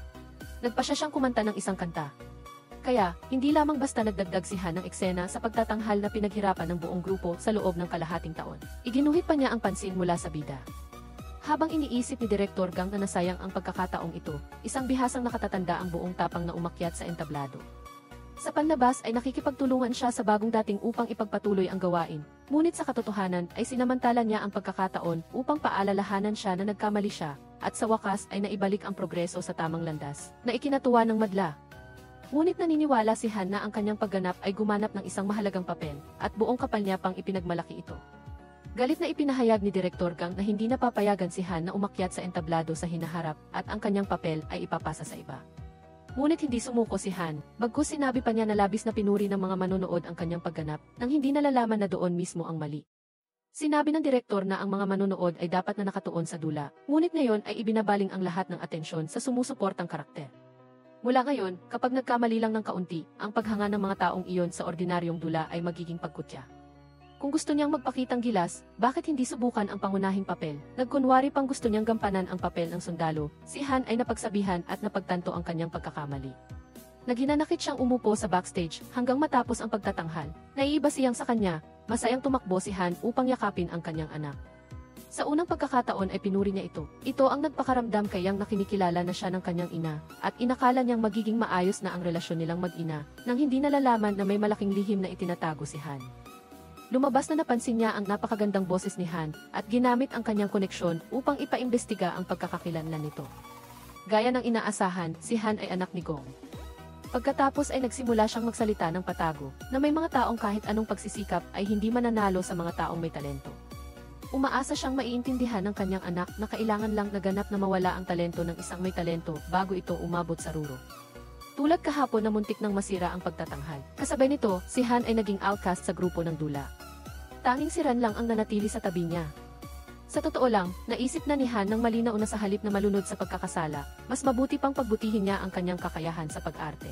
Nagpasya siyang kumanta ng isang kanta. Kaya, hindi lamang basta nagdagdag si Han ng eksena sa pagtatanghal na pinaghirapan ng buong grupo sa loob ng kalahating taon. Iginuhit pa niya ang pansin mula sa bida. Habang iniisip ni Direktor Gang na nasayang ang pagkakataong ito, isang bihasang nakatatanda ang buong tapang na umakyat sa entablado. Sa panlabas ay nakikipagtulungan siya sa bagong dating upang ipagpatuloy ang gawain, ngunit sa katotohanan ay sinamantala niya ang pagkakataon upang paalalahanan siya na nagkamali siya, at sa wakas ay naibalik ang progreso sa tamang landas, na ikinatuwa ng madla. Ngunit naniniwala si Han na ang kanyang pagganap ay gumanap ng isang mahalagang papel, at buong kapal niya pang ipinagmalaki ito. Galit na ipinahayag ni Direktor Gang na hindi napapayagan si Han na umakyat sa entablado sa hinaharap, at ang kanyang papel ay ipapasa sa iba. Ngunit hindi sumuko si Han, bagkus sinabi pa niya na labis na pinuri ng mga manonood ang kanyang pagganap, nang hindi nalalaman na doon mismo ang mali. Sinabi ng direktor na ang mga manonood ay dapat na nakatuon sa dula, ngunit ngayon ay ibinabaling ang lahat ng atensyon sa sumusuportang karakter. Mula ngayon, kapag nagkamali lang ng kaunti, ang paghanga ng mga taong iyon sa ordinaryong dula ay magiging pagkutya. Kung gusto niyang magpakitang gilas, bakit hindi subukan ang pangunahing papel? Nagkunwari pang gusto niyang gampanan ang papel ng sundalo, si Han ay napagsabihan at napagtanto ang kanyang pagkakamali. Naghinanakit siyang umupo sa backstage hanggang matapos ang pagtatanghal. Naiiba siyang sa kanya, masayang tumakbo si Han upang yakapin ang kanyang anak. Sa unang pagkakataon ay pinuri niya ito. Ito ang nagpakaramdam kay Yang na kinikilala na siya ng kanyang ina, at inakala niyang magiging maayos na ang relasyon nilang mag-ina, nang hindi nalalaman na may malaking lihim na itinatago si Han. Lumabas na napansin niya ang napakagandang boses ni Han at ginamit ang kanyang koneksyon upang ipaimbestiga ang pagkakakilanlan nito. Gaya ng inaasahan, si Han ay anak ni Gong. Pagkatapos ay nagsimula siyang magsalita ng patago na may mga taong kahit anong pagsisikap ay hindi mananalo sa mga taong may talento. Umaasa siyang maiintindihan ng kanyang anak na kailangan lang naganap na mawala ang talento ng isang may talento bago ito umabot sa ruro. Tulad kahapon na muntik nang masira ang pagtatanghal. Kasabay nito, si Han ay naging outcast sa grupo ng dula. Tanging si Ran lang ang nanatili sa tabi niya. Sa totoo lang, naisip na ni Han ng malinaw na sa halip na malunod sa pagkakasala, mas mabuti pang pagbutihin niya ang kanyang kakayahan sa pag-arte.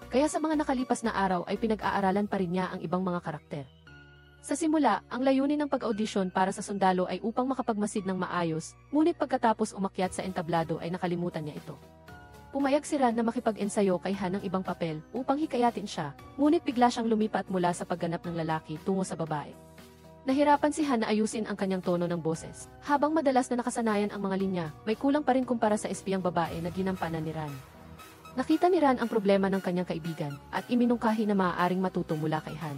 Kaya sa mga nakalipas na araw ay pinag-aaralan pa rin niya ang ibang mga karakter. Sa simula, ang layunin ng pag-audisyon para sa sundalo ay upang makapagmasid ng maayos, ngunit pagkatapos umakyat sa entablado ay nakalimutan niya ito. Pumayag si Ran na makipag-ensayo kay Han ng ibang papel upang hikayatin siya, ngunit bigla siyang lumipat mula sa pagganap ng lalaki tungo sa babae. Nahirapan si Han na ayusin ang kanyang tono ng boses. Habang madalas na nakasanayan ang mga linya, may kulang pa rin kumpara sa espiyang babae na ginampanan ni Ran. Nakita ni Ran ang problema ng kanyang kaibigan at iminungkahi na maaaring matuto mula kay Han.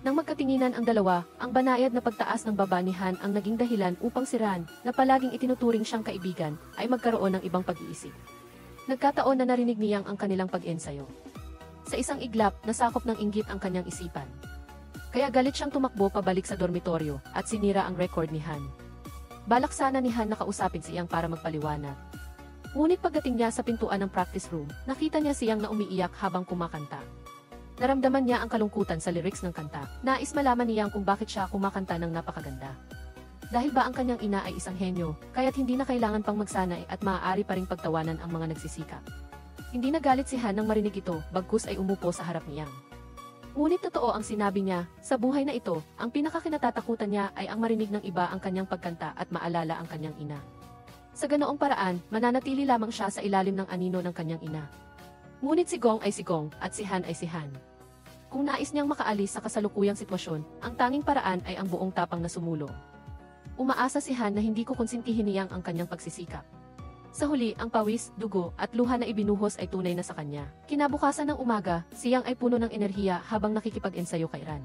Nang magkatinginan ang dalawa, ang banayad na pagtaas ng baba ni Han ang naging dahilan upang si Ran, na palaging itinuturing siyang kaibigan, ay magkaroon ng ibang pag-iisip. Nagkataon na narinig niyang ang kanilang pag-ensayo. Sa isang iglap, nasakop ng inggit ang kanyang isipan. Kaya galit siyang tumakbo pabalik sa dormitoryo at sinira ang record ni Han. Balak sana ni Han na kausapin siyang para magpaliwanag. Ngunit pagdating niya sa pintuan ng practice room, nakita niya siyang na umiiyak habang kumakanta. Naramdaman niya ang kalungkutan sa lyrics ng kanta. Nais malaman niyang kung bakit siya kumakanta ng napakaganda. Dahil ba ang kanyang ina ay isang henyo, kaya't hindi na kailangan pang magsanay at maaari pa ring pagtawanan ang mga nagsisikap. Hindi nagalit si Han nang marinig ito, bagkus ay umupo sa harap niyang. Ngunit totoo ang sinabi niya, sa buhay na ito, ang pinakakinatatakutan niya ay ang marinig ng iba ang kanyang pagkanta at maalala ang kanyang ina. Sa ganoong paraan, mananatili lamang siya sa ilalim ng anino ng kanyang ina. Ngunit si Gong ay si Gong at si Han ay si Han. Kung nais niyang makaalis sa kasalukuyang sitwasyon, ang tanging paraan ay ang buong tapang na sumulong. Umaasa si Han na hindi ko konsintihin niyang ang kanyang pagsisikap. Sa huli, ang pawis, dugo, at luha na ibinuhos ay tunay na sa kanya. Kinabukasan ng umaga, siyang ay puno ng enerhiya habang nakikipag-ensayo kay Ran.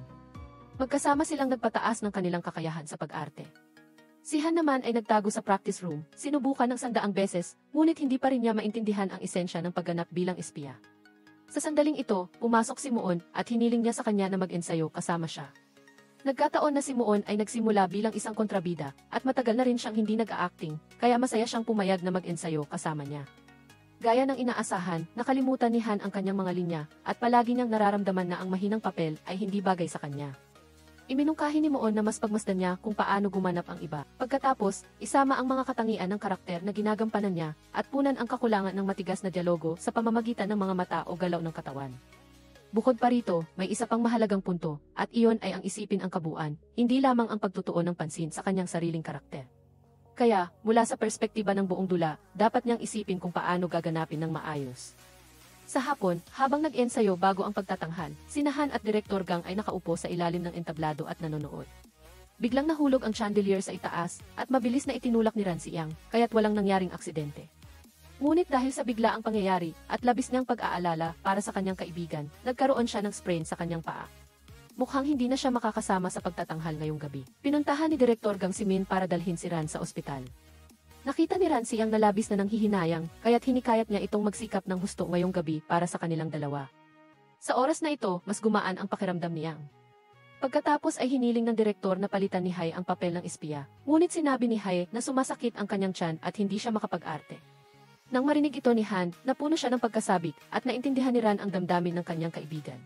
Magkasama silang nagpataas ng kanilang kakayahan sa pag-arte. Si Han naman ay nagtago sa practice room, sinubukan ng 100 beses, ngunit hindi pa rin niya maintindihan ang esensya ng pagganap bilang espiya. Sa sandaling ito, pumasok si Muon at hiniling niya sa kanya na mag-ensayo kasama siya. Nagkataon na si Muon ay nagsimula bilang isang kontrabida at matagal na rin siyang hindi nag-a-acting, kaya masaya siyang pumayag na mag-ensayo kasama niya. Gaya ng inaasahan, nakalimutan ni Han ang kanyang mga linya at palagi niyang nararamdaman na ang mahinang papel ay hindi bagay sa kanya. Iminungkahi ni Muon na mas pagmasdan niya kung paano gumanap ang iba. Pagkatapos, isama ang mga katangian ng karakter na ginagampanan niya at punan ang kakulangan ng matigas na dialogo sa pamamagitan ng mga mata o galaw ng katawan. Bukod pa rito, may isa pang mahalagang punto, at iyon ay ang isipin ang kabuuan, hindi lamang ang pagtutuon ng pansin sa kanyang sariling karakter. Kaya, mula sa perspektiba ng buong dula, dapat niyang isipin kung paano gaganapin ng maayos. Sa hapon, habang nag-ensayo bago ang pagtatanghal, sina Han at Direktor Gang ay nakaupo sa ilalim ng entablado at nanonood. Biglang nahulog ang chandelier sa itaas, at mabilis na itinulak ni Ran si Yang, kaya't walang nangyaring aksidente. Ngunit dahil sa biglaang pangyayari at labis niyang pag-aalala para sa kanyang kaibigan, nagkaroon siya ng sprain sa kanyang paa. Mukhang hindi na siya makakasama sa pagtatanghal ngayong gabi. Pinuntahan ni Direktor Gang si Min para dalhin si Ran sa ospital. Nakita ni Ran siyang nalabis na nanghihinayang, kaya't hinikayat niya itong magsikap ng husto ngayong gabi para sa kanilang dalawa. Sa oras na ito, mas gumaan ang pakiramdam ni Yang. Pagkatapos ay hiniling ng direktor na palitan ni Hai ang papel ng espiya, ngunit sinabi ni Hai na sumasakit ang kanyang tiyan at hindi siya makapag-arte. Nang marinig ito ni Han, napuno siya ng pagkasabik at naintindihan ni Ran ang damdamin ng kanyang kaibigan.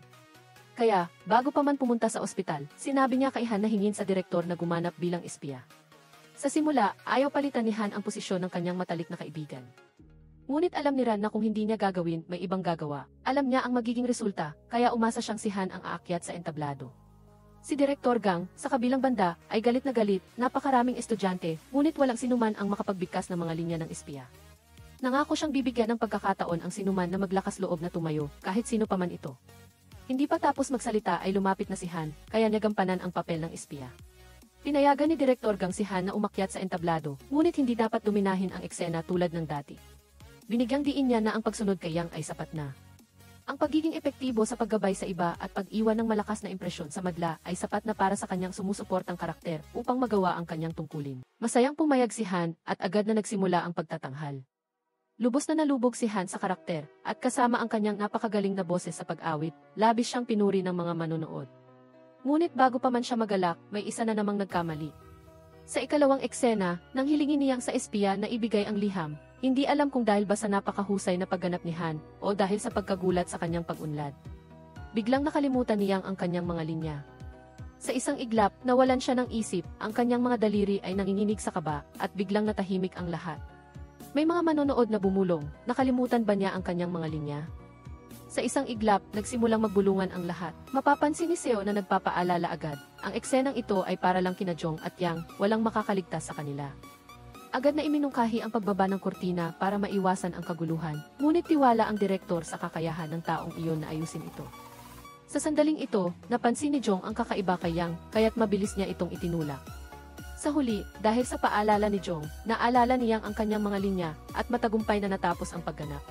Kaya, bago pa man pumunta sa ospital, sinabi niya kay Han na hingin sa direktor na gumanap bilang espiya. Sa simula, ayaw palitan ni Han ang posisyon ng kanyang matalik na kaibigan. Ngunit alam ni Ran na kung hindi niya gagawin, may ibang gagawa. Alam niya ang magiging resulta, kaya umasa siyang si Han ang aakyat sa entablado. Si Direktor Gang, sa kabilang banda, ay galit na galit, napakaraming estudyante, ngunit walang sinuman ang makapagbigkas ng mga linya ng espiya. Nangako siyang bibigyan ng pagkakataon ang sinuman na maglakas loob na tumayo, kahit sino pa man ito. Hindi pa tapos magsalita ay lumapit na si Han, kaya niya gampanan ang papel ng espiya. Pinayagan ni Direktor Gang si Han na umakyat sa entablado, ngunit hindi dapat dominahin ang eksena tulad ng dati. Binigyang diin niya na ang pagsunod kay Yang ay sapat na. Ang pagiging epektibo sa paggabay sa iba at pag-iwan ng malakas na impresyon sa madla ay sapat na para sa kanyang sumusuportang karakter upang magawa ang kanyang tungkulin. Masayang pumayag si Han at agad na nagsimula ang pagtatanghal. Lubos na nalubog si Han sa karakter, at kasama ang kanyang napakagaling na boses sa pag-awit, labis siyang pinuri ng mga manonood. Ngunit bago pa man siya magalak, may isa na namang nagkamali. Sa ikalawang eksena, nang hilingin niyang sa espiya na ibigay ang liham, hindi alam kung dahil ba sa napakahusay na pagganap ni Han, o dahil sa pagkagulat sa kanyang pag-unlad. Biglang nakalimutan niyang ang kanyang mga linya. Sa isang iglap, nawalan siya ng isip, ang kanyang mga daliri ay nanginginig sa kaba, at biglang natahimik ang lahat. May mga manonood na bumulong, nakalimutan ba niya ang kanyang mga linya? Sa isang iglap, nagsimulang magbulungan ang lahat. Mapapansin ni Seo na nagpapaalala agad. Ang eksenang ito ay para lang kina Jong at Yang, walang makakaligtas sa kanila. Agad na iminungkahi ang pagbaba ng kurtina para maiwasan ang kaguluhan, ngunit tiwala ang direktor sa kakayahan ng taong iyon na ayusin ito. Sa sandaling ito, napansin ni Jong ang kakaiba kay Yang, kaya't mabilis niya itong itinulak. Sa huli, dahil sa paalala ni Jong, naalala ni Yang ang kanyang mga linya at matagumpay na natapos ang pagganap.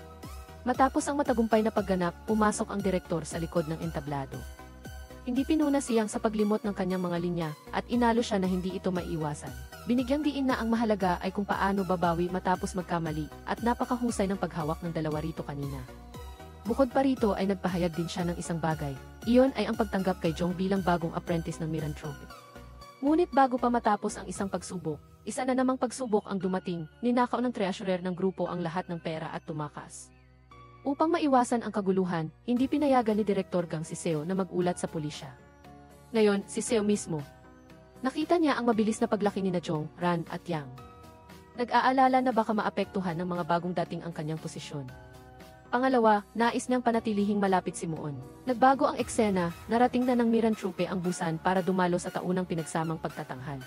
Matapos ang matagumpay na pagganap, pumasok ang direktor sa likod ng entablado. Hindi pinuna si Yang sa paglimot ng kanyang mga linya at inalo siya na hindi ito maiiwasan. Binigyang diin na ang mahalaga ay kung paano babawi matapos magkamali at napakahusay ng paghawak ng dalawa rito kanina. Bukod pa rito ay nagpahayag din siya ng isang bagay. Iyon ay ang pagtanggap kay Jong bilang bagong apprentice ng Miranthrope. Ngunit bago pa matapos ang isang pagsubok, isa na namang pagsubok ang dumating, ninakaw ng treasurer ng grupo ang lahat ng pera at tumakas. Upang maiwasan ang kaguluhan, hindi pinayagan ni Direktor Gang si Seo na magulat sa pulisya. Ngayon, si Seo mismo. Nakita niya ang mabilis na paglaki ni na Jong, Ran at Yang. Nag-aalala na baka maapektuhan ng mga bagong dating ang kanyang posisyon. Pangalawa, nais niyang panatilihing malapit si Moon. Nagbago ang eksena, narating na ng Miranthrope ang Busan para dumalo sa taunang pinagsamang pagtatanghal.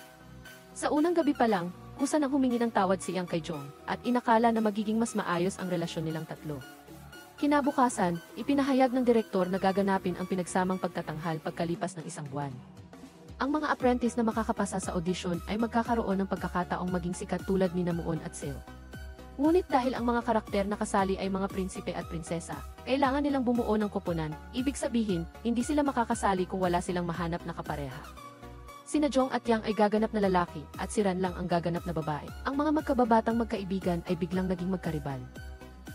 Sa unang gabi pa lang, kusa nang humingi ng tawad si Yang kay Jong, at inakala na magiging mas maayos ang relasyon nilang tatlo. Kinabukasan, ipinahayag ng direktor na gaganapin ang pinagsamang pagtatanghal pagkalipas ng isang buwan. Ang mga apprentice na makakapasa sa audition ay magkakaroon ng pagkakataong maging sikat tulad ni Moon at Seo. Ngunit dahil ang mga karakter na kasali ay mga prinsipe at prinsesa, kailangan nilang bumuo ng koponan, ibig sabihin, hindi sila makakasali kung wala silang mahanap na kapareha. Sina Jong at Yang ay gaganap na lalaki, at si Ran lang ang gaganap na babae. Ang mga magkababatang magkaibigan ay biglang naging magkaribal.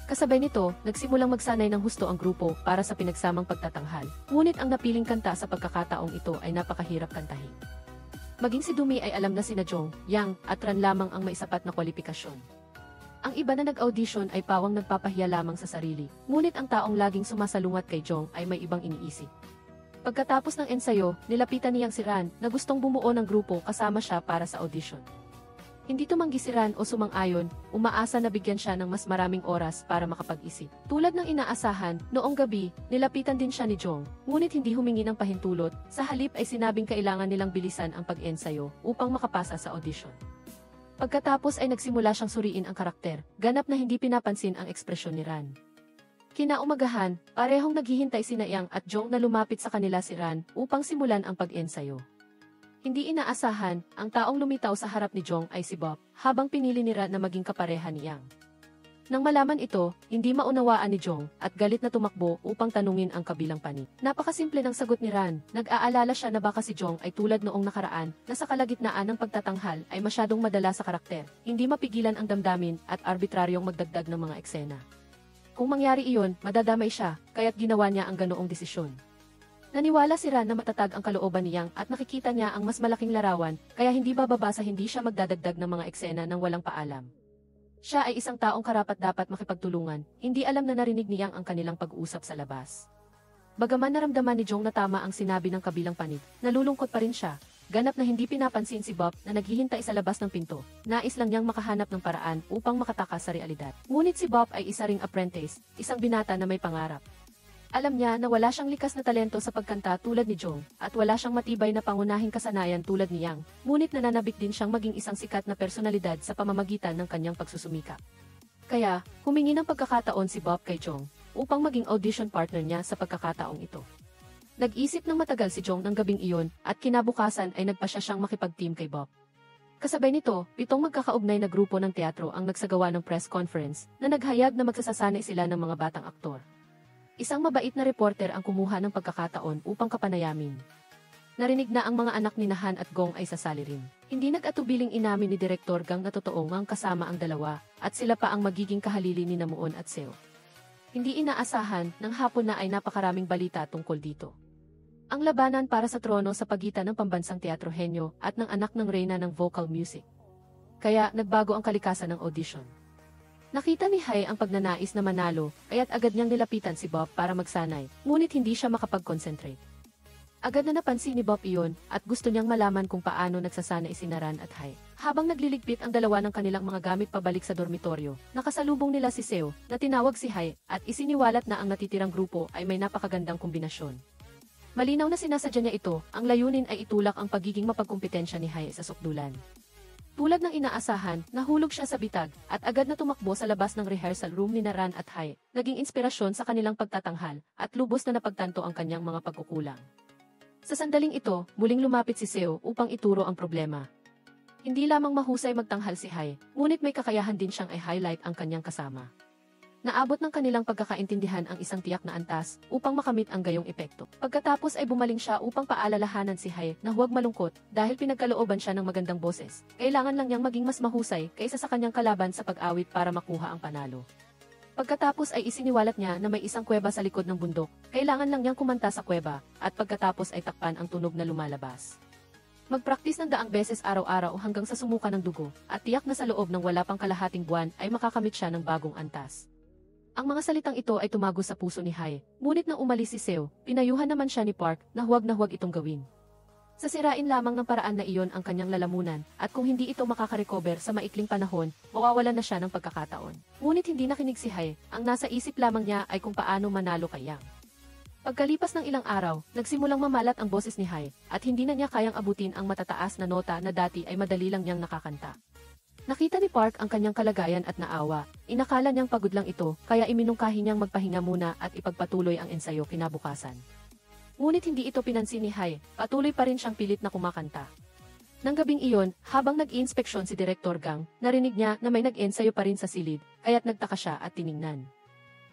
Kasabay nito, nagsimulang magsanay ng husto ang grupo para sa pinagsamang pagtatanghal, ngunit ang napiling kanta sa pagkakataong ito ay napakahirap kantahin. Maging si Dumi ay alam na sina Jong, Yang, at Ran lamang ang may sapat na kwalifikasyon. Ang iba na nag-audition ay pawang nagpapahiya lamang sa sarili, ngunit ang taong laging sumasalungat kay Jong ay may ibang iniisip. Pagkatapos ng ensayo, nilapitan niyang si Ran na gustong bumuo ng grupo kasama siya para sa audition. Hindi tumanggi si Ran o sumang-ayon, umaasa na bigyan siya ng mas maraming oras para makapag-isip. Tulad ng inaasahan, noong gabi, nilapitan din siya ni Jong, ngunit hindi humingi ng pahintulot, sa halip ay sinabing kailangan nilang bilisan ang pag-ensayo upang makapasa sa audition. Pagkatapos ay nagsimula siyang suriin ang karakter, ganap na hindi pinapansin ang ekspresyon ni Ran. Kinaumagahan, parehong naghihintay sina Yang at Jong na lumapit sa kanila si Ran upang simulan ang pag-ensayo. Hindi inaasahan, ang taong lumitaw sa harap ni Jong ay si Bob, habang pinili ni Ran na maging kapareha ni Yang. Nang malaman ito, hindi maunawaan ni Jong at galit na tumakbo upang tanungin ang kabilang panig. Napakasimple ng sagot ni Ran, nag-aalala siya na baka si Jong ay tulad noong nakaraan na sa kalagitnaan ng pagtatanghal ay masyadong madala sa karakter, hindi mapigilan ang damdamin at arbitraryong magdagdag ng mga eksena. Kung mangyari iyon, madadamay siya, kaya't ginawa niya ang ganoong desisyon. Naniwala si Ran na matatag ang kalooban ni Yang at nakikita niya ang mas malaking larawan, kaya hindi bababa sa hindi siya magdadagdag ng mga eksena nang walang paalam. Siya ay isang taong karapat-dapat makipagtulungan, hindi alam na narinig ni Yang ang kanilang pag-uusap sa labas. Bagaman naramdaman ni Jong na tama ang sinabi ng kabilang panig, nalulungkot pa rin siya, ganap na hindi pinapansin si Bob na naghihintay sa labas ng pinto, nais lang niyang makahanap ng paraan upang makatakas sa realidad. Ngunit si Bob ay isa ring apprentice, isang binata na may pangarap. Alam niya na wala siyang likas na talento sa pagkanta tulad ni Jong, at wala siyang matibay na pangunahing kasanayan tulad ni Yang, ngunit nananabik din siyang maging isang sikat na personalidad sa pamamagitan ng kanyang pagsusumikap. Kaya, humingi ng pagkakataon si Bob kay Jong, upang maging audition partner niya sa pagkakataong ito. Nag-isip ng matagal si Jong ng gabing iyon, at kinabukasan ay nagpasya siyang makipag-team kay Bob. Kasabay nito, 7 magkakaugnay na grupo ng teatro ang nagsagawa ng press conference, na naghayag na magsasasanay sila ng mga batang aktor. Isang mabait na reporter ang kumuha ng pagkakataon upang kapanayamin. Narinig na ang mga anak ni Han at Gong ay sasali rin. Hindi nag-atubiling inamin ni Direktor Gang na totoo ngang kasama ang dalawa, at sila pa ang magiging kahalili ni Moon at Seo. Hindi inaasahan, ng hapon na ay napakaraming balita tungkol dito. Ang labanan para sa trono sa pagitan ng pambansang teatro henyo at ng anak ng reyna ng vocal music. Kaya nagbago ang kalikasan ng audition. Nakita ni Hai ang pagnanais na manalo, kaya't agad niyang nilapitan si Bob para magsanay, ngunit hindi siya makapag-concentrate. Agad na napansin ni Bob iyon, at gusto niyang malaman kung paano nagsasanay si Ran at Hai. Habang nagliligpit ang dalawa ng kanilang mga gamit pabalik sa dormitoryo, nakasalubong nila si Seo, na tinawag si Hai, at isiniwalat na ang natitirang grupo ay may napakagandang kombinasyon. Malinaw na sinasadya niya ito, ang layunin ay itulak ang pagiging mapagkumpetensya ni Hai sa sukdulan. Tulad ng inaasahan, nahulog siya sa bitag at agad na tumakbo sa labas ng rehearsal room ni Ran at Hai, naging inspirasyon sa kanilang pagtatanghal at lubos na napagtanto ang kanyang mga pagkukulang. Sa sandaling ito, muling lumapit si Seo upang ituro ang problema. Hindi lamang mahusay magtanghal si Hai, ngunit may kakayahan din siyang i-highlight ang kanyang kasama. Naabot ng kanilang pagkakaintindihan ang isang tiyak na antas upang makamit ang gayong epekto. Pagkatapos ay bumaling siya upang paalalahanan si Hai na huwag malungkot dahil pinagkalooban siya ng magandang boses. Kailangan lang niyang maging mas mahusay kaysa sa kanyang kalaban sa pag-awit para makuha ang panalo. Pagkatapos ay isiniwalat niya na may isang kuweba sa likod ng bundok. Kailangan lang niyang kumanta sa kuweba at pagkatapos ay takpan ang tunog na lumalabas. Magpraktis ng 100 beses araw-araw hanggang sa sumuka ng dugo at tiyak na sa loob ng wala pang kalahating buwan ay makakamit siya ng bagong antas. Ang mga salitang ito ay tumago sa puso ni Hai, ngunit nang umalis si Seo, pinayuhan naman siya ni Park na huwag itong gawin. Sasirain lamang ng paraan na iyon ang kanyang lalamunan, at kung hindi ito makakarecover sa maikling panahon, mawawalan na siya ng pagkakataon. Ngunit hindi nakinig si Hai, ang nasa isip lamang niya ay kung paano manalo kay Yang. Pagkalipas ng ilang araw, nagsimulang mamalat ang boses ni Hai, at hindi na niya kayang abutin ang matataas na nota na dati ay madali lang niyang nakakanta. Nakita ni Park ang kanyang kalagayan at naawa. Inakala niyang pagod lang ito, kaya iminungkahi niyang magpahinga muna at ipagpatuloy ang ensayo kinabukasan. Ngunit hindi ito pinansin ni Hai, patuloy pa rin siyang pilit na kumakanta. Nang gabing iyon, habang nag-iinspeksyon si Direktor Gang, narinig niya na may nag-ensayo pa rin sa silid, kaya't nagtaka siya at tiningnan.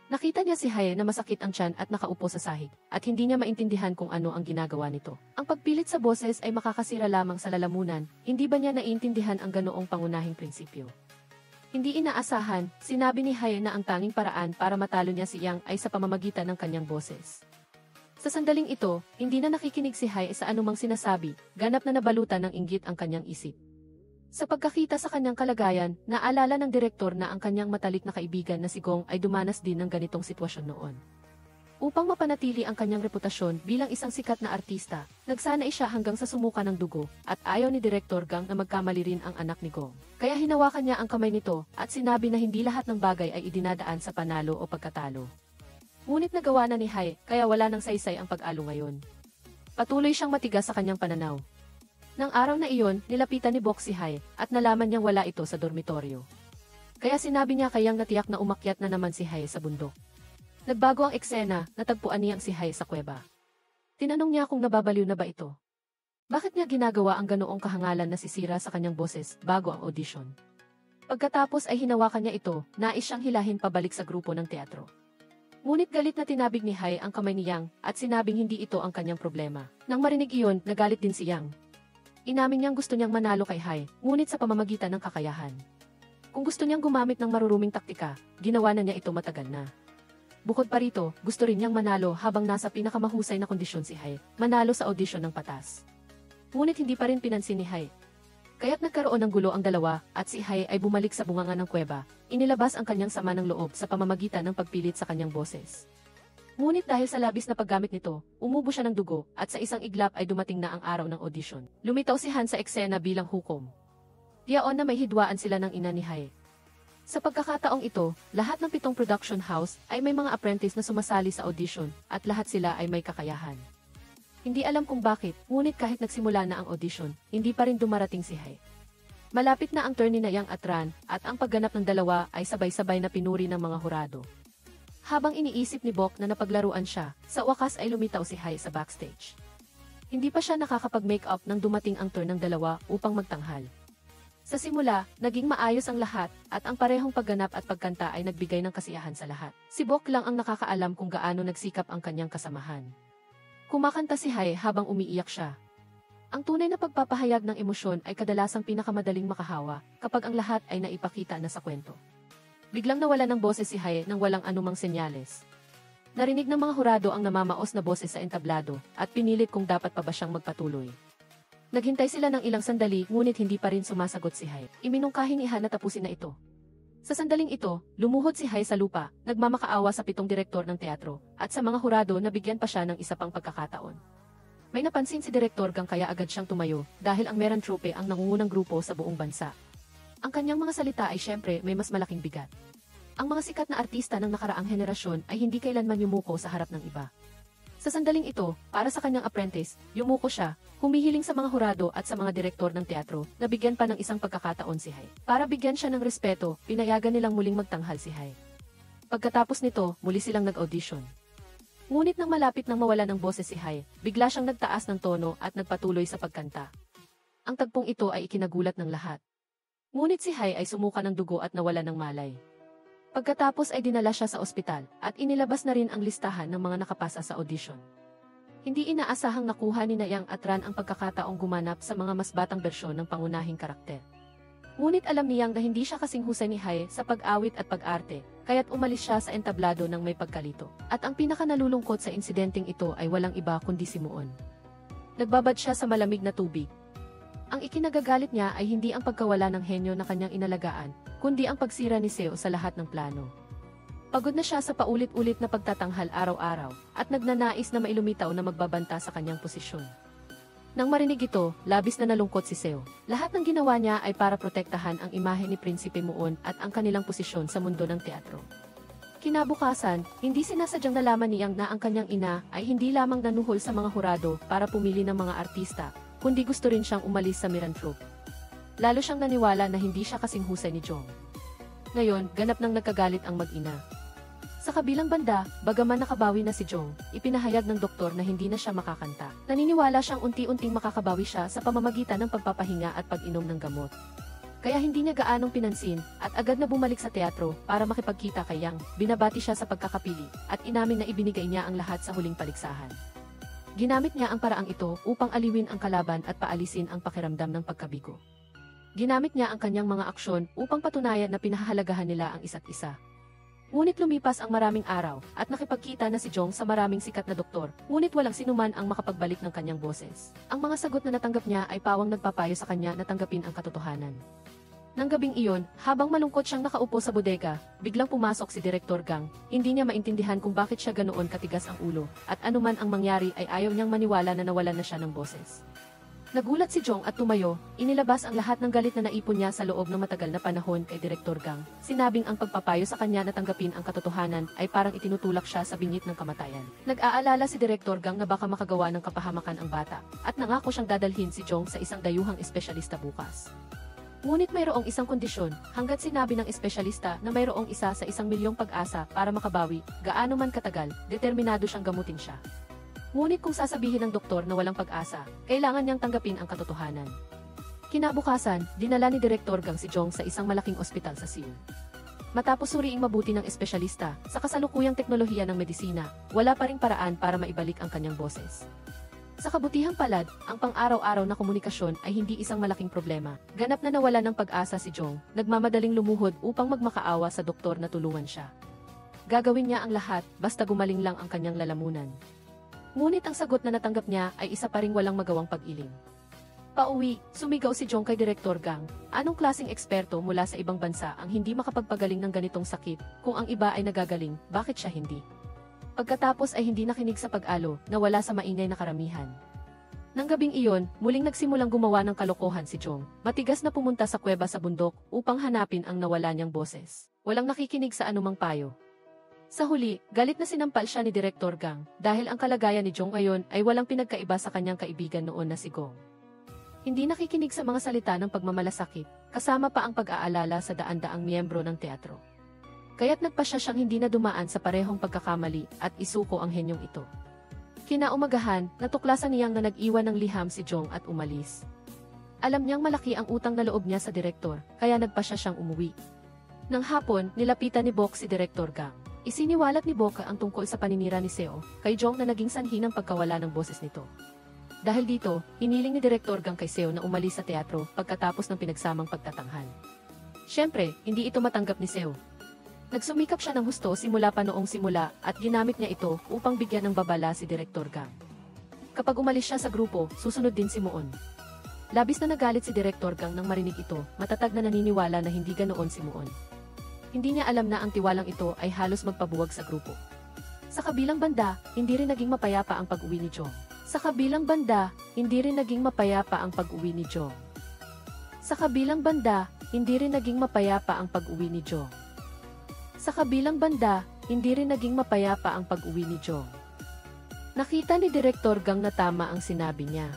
Nakita niya si Hai na masakit ang tiyan at nakaupo sa sahig, at hindi niya maintindihan kung ano ang ginagawa nito. Ang pagpilit sa boses ay makakasira lamang sa lalamunan, hindi ba niya naiintindihan ang ganoong pangunahing prinsipyo? Hindi inaasahan, sinabi ni Hai na ang tanging paraan para matalo niya si Yang ay sa pamamagitan ng kanyang boses. Sa sandaling ito, hindi na nakikinig si Hai sa anumang sinasabi, ganap na nabalutan ng inggit ang kanyang isip. Sa pagkakita sa kanyang kalagayan, naalala ng direktor na ang kanyang matalik na kaibigan na si Gong ay dumanas din ng ganitong sitwasyon noon. Upang mapanatili ang kanyang reputasyon bilang isang sikat na artista, nagsanay siya hanggang sa sumuka ng dugo, at ayaw ni Direktor Gang na magkamali rin ang anak ni Gong. Kaya hinawakan niya ang kamay nito, at sinabi na hindi lahat ng bagay ay idinadaan sa panalo o pagkatalo. Ngunit nagawa na ni Hai, kaya wala nang saysay ang pag-alo ngayon. Patuloy siyang matigas sa kanyang pananaw. Nang araw na iyon, nilapitan ni Bok si Hai, at nalaman niyang wala ito sa dormitoryo. Kaya sinabi niya kayang natiyak na umakyat na naman si Hai sa bundok. Nagbago ang eksena, natagpuan niyang si Hai sa kuweba. Tinanong niya kung nababaliw na ba ito. Bakit niya ginagawa ang ganoong kahangalan na sisira sa kanyang boses bago ang audition? Pagkatapos ay hinawakan niya ito, nais siyang hilahin pabalik sa grupo ng teatro. Ngunit galit na tinabig ni Hai ang kamay ni Yang, at sinabing hindi ito ang kanyang problema. Nang marinig iyon, nagalit din si Yang. Inamin niyang gusto niyang manalo kay Hai, ngunit sa pamamagitan ng kakayahan. Kung gusto niyang gumamit ng maruruming taktika, ginawa na niya ito matagal na. Bukod pa rito, gusto rin niyang manalo habang nasa pinakamahusay na kondisyon si Hai, manalo sa audition ng patas. Ngunit hindi pa rin pinansin ni Hai. Kaya't nagkaroon ng gulo ang dalawa, at si Hai ay bumalik sa bunganga ng kuweba, inilabas ang kanyang sama ng loob sa pamamagitan ng pagpilit sa kanyang boses. Ngunit dahil sa labis na paggamit nito, umubo siya ng dugo, at sa isang iglap ay dumating na ang araw ng audition. Lumitaw si Han sa eksena bilang hukom. Diyaon na may hidwaan sila ng ina ni Hai. Sa pagkakataong ito, lahat ng 7 production house ay may mga apprentice na sumasali sa audition, at lahat sila ay may kakayahan. Hindi alam kung bakit, ngunit kahit nagsimula na ang audition, hindi pa rin dumarating si Hai. Malapit na ang turn ni na Yang at Ran, at ang pagganap ng dalawa ay sabay-sabay na pinuri ng mga hurado. Habang iniisip ni Bok na napaglaruan siya, sa wakas ay lumitaw si Hai sa backstage. Hindi pa siya nakakapag-makeup nang dumating ang turn ng dalawa upang magtanghal. Sa simula, naging maayos ang lahat, at ang parehong pagganap at pagkanta ay nagbigay ng kasiyahan sa lahat. Si Bok lang ang nakakaalam kung gaano nagsikap ang kanyang kasamahan. Kumakanta si Hai habang umiiyak siya. Ang tunay na pagpapahayag ng emosyon ay kadalasang pinakamadaling makahawa kapag ang lahat ay naipakita na sa kwento. Biglang nawala ng boses si Hai nang walang anumang senyales. Narinig ng mga hurado ang namamaos na boses sa entablado, at pinilit kung dapat pa ba siyang magpatuloy. Naghintay sila ng ilang sandali, ngunit hindi pa rin sumasagot si Hai. Iminungkahi ni Han na tapusin na ito. Sa sandaling ito, lumuhod si Hai sa lupa, nagmamakaawa sa 7 direktor ng teatro, at sa mga hurado na bigyan pa siya ng isa pang pagkakataon. May napansin si Direktor Gang kaya agad siyang tumayo, dahil ang Meran Troupe ang nangungunang grupo sa buong bansa. Ang kanyang mga salita ay syempre may mas malaking bigat. Ang mga sikat na artista ng nakaraang henerasyon ay hindi kailanman yumuko sa harap ng iba. Sa sandaling ito, para sa kanyang apprentice, yumuko siya, humihiling sa mga hurado at sa mga direktor ng teatro na bigyan pa ng isang pagkakataon si Hai. Para bigyan siya ng respeto, pinayagan nilang muling magtanghal si Hai. Pagkatapos nito, muli silang nag-audition. Ngunit nang malapit nang mawala ng boses si Hai, bigla siyang nagtaas ng tono at nagpatuloy sa pagkanta. Ang tagpong ito ay ikinagulat ng lahat. Ngunit si Hai ay sumuka ng dugo at nawala ng malay. Pagkatapos ay dinala siya sa ospital at inilabas na rin ang listahan ng mga nakapasa sa audition. Hindi inaasahang nakuha ni Yang at Ran ang pagkakataong gumanap sa mga mas batang bersyon ng pangunahing karakter. Ngunit alam ni Yang na hindi siya kasing husay ni Hai sa pag-awit at pag-arte, kaya't umalis siya sa entablado ng may pagkalito. At ang pinakanalulungkot sa insidenteng ito ay walang iba kundi si Muon. Nagbabad siya sa malamig na tubig. Ang ikinagagalit niya ay hindi ang pagkawala ng henyo na kanyang inalagaan, kundi ang pagsira ni Seo sa lahat ng plano. Pagod na siya sa paulit-ulit na pagtatanghal araw-araw, at nagnanais na mailumitaw na magbabanta sa kanyang posisyon. Nang marinig ito, labis na nalungkot si Seo. Lahat ng ginawa niya ay para protektahan ang imahe ni Prinsipe Muon at ang kanilang posisyon sa mundo ng teatro. Kinabukasan, hindi sinasadyang nalaman ni Yang na ang kanyang ina ay hindi lamang nanuhol sa mga hurado para pumili ng mga artista, kundi gusto rin siyang umalis sa Miranthrope. Lalo siyang naniwala na hindi siya kasing husay ni Jong. Ngayon, ganap nang nagkagalit ang mag-ina. Sa kabilang banda, bagaman nakabawi na si Jong, ipinahayag ng doktor na hindi na siya makakanta. Naniniwala siyang unti-unting makakabawi siya sa pamamagitan ng pagpapahinga at pag-inom ng gamot. Kaya hindi niya gaanong pinansin at agad na bumalik sa teatro para makipagkita kay Yang. Binabati siya sa pagkakapili at inamin na ibinigay niya ang lahat sa huling paligsahan. Ginamit niya ang paraang ito upang aliwin ang kalaban at paalisin ang pakiramdam ng pagkabigo. Ginamit niya ang kanyang mga aksyon upang patunayan na pinahahalagahan nila ang isa't isa. Ngunit lumipas ang maraming araw at nakipagkita na si Jong sa maraming sikat na doktor, ngunit walang sinuman ang makapagbalik ng kanyang boses. Ang mga sagot na natanggap niya ay pawang nagpapayo sa kanya na tanggapin ang katotohanan. Nang gabing iyon, habang malungkot siyang nakaupo sa bodega, biglang pumasok si Direktor Gang. Hindi niya maintindihan kung bakit siya ganoon katigas ang ulo, at anuman ang mangyari ay ayaw niyang maniwala na nawalan na siya ng boses. Nagulat si Jong at tumayo, inilabas ang lahat ng galit na naipon niya sa loob ng matagal na panahon kay Direktor Gang. Sinabing ang pagpapayo sa kanya na tanggapin ang katotohanan ay parang itinutulak siya sa bingit ng kamatayan. Nag-aalala si Direktor Gang na baka makagawa ng kapahamakan ang bata, at nangako siyang dadalhin si Jong sa isang dayuhang espesyalista bukas. Ngunit mayroong isang kondisyon, hanggat sinabi ng espesyalista na mayroong isa sa 1,000,000 pag-asa para makabawi, gaano man katagal, determinado siyang gamutin siya. Ngunit kung sasabihin ng doktor na walang pag-asa, kailangan niyang tanggapin ang katotohanan. Kinabukasan, dinala ni Direktor Gang si Jong sa isang malaking ospital sa Seoul. Matapos suriing mabuti ng espesyalista, sa kasalukuyang teknolohiya ng medisina, wala pa ring paraan para maibalik ang kanyang boses. Sa kabutihang palad, ang pang-araw-araw na komunikasyon ay hindi isang malaking problema. Ganap na nawala ng pag-asa si Jong, nagmamadaling lumuhod upang magmakaawa sa doktor na tulungan siya. Gagawin niya ang lahat, basta gumaling lang ang kanyang lalamunan. Ngunit ang sagot na natanggap niya ay isa pa ring walang magawang pag-iling. Pauwi, sumigaw si Jong kay Direktor Gang. Anong klaseng eksperto mula sa ibang bansa ang hindi makapagpagaling ng ganitong sakit? Kung ang iba ay nagagaling, bakit siya hindi? Pagkatapos ay hindi nakinig sa pag-alo, nawala sa maingay na karamihan. Nang gabing iyon, muling nagsimulang gumawa ng kalokohan si Jong. Matigas na pumunta sa kuweba sa bundok upang hanapin ang nawala niyang boses. Walang nakikinig sa anumang payo. Sa huli, galit na sinampal siya ni Direktor Gang dahil ang kalagayan ni Jong ngayon ay walang pinagkaiba sa kanyang kaibigan noon na si Gong. Hindi nakikinig sa mga salita ng pagmamalasakit, kasama pa ang pag-aalala sa daan-daang miyembro ng teatro. Kaya't nagpasya siyang hindi na dumaan sa parehong pagkakamali at isuko ang henyong ito. Kinaumagahan, natuklasan niyang na nag-iwan ng liham si Jong at umalis. Alam niyang malaki ang utang na loob niya sa direktor, kaya nagpasya siyang umuwi. Nang hapon, nilapitan ni Bok si Direktor Gang. Isiniwalat ni Bok ang tungkol sa paninira ni Seo kay Jong na naging sanhi ng pagkawala ng boses nito. Dahil dito, hiniling ni Direktor Gang kay Seo na umalis sa teatro pagkatapos ng pinagsamang pagtatanghal. Siyempre, hindi ito matanggap ni Seo. Nagsumikap siya ng husto simula pa noong simula at ginamit niya ito upang bigyan ng babala si Direktor Gang. Kapag umalis siya sa grupo, susunod din si Muon. Labis na nagalit si Direktor Gang nang marinig ito, matatag na naniniwala na hindi ganoon si Muon. Hindi niya alam na ang tiwalang ito ay halos magpabuwag sa grupo. Sa kabilang banda, hindi rin naging mapayapa ang pag-uwi ni Jong. Sa kabilang banda, hindi rin naging mapayapa ang pag-uwi ni Jong. Sa kabilang banda, hindi rin naging mapayapa ang pag-uwi ni Jong. Sa kabilang banda, hindi rin naging mapayapa ang pag-uwi ni Jong. Nakita ni Direktor Gang na tama ang sinabi niya.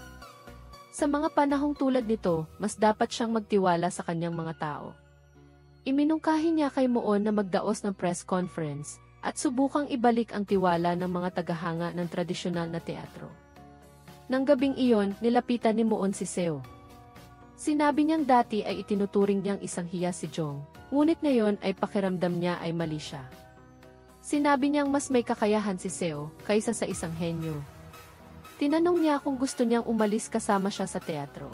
Sa mga panahong tulad nito, mas dapat siyang magtiwala sa kanyang mga tao. Iminungkahi niya kay Muon na magdaos ng press conference at subukang ibalik ang tiwala ng mga tagahanga ng tradisyonal na teatro. Nang gabing iyon, nilapitan ni Muon si Seo. Sinabi niyang dati ay itinuturing niyang isang hiya si Jong, ngunit ngayon ay pakiramdam niya ay mali siya. Sinabi niyang mas may kakayahan si Seo kaysa sa isang henyo. Tinanong niya kung gusto niyang umalis kasama siya sa teatro.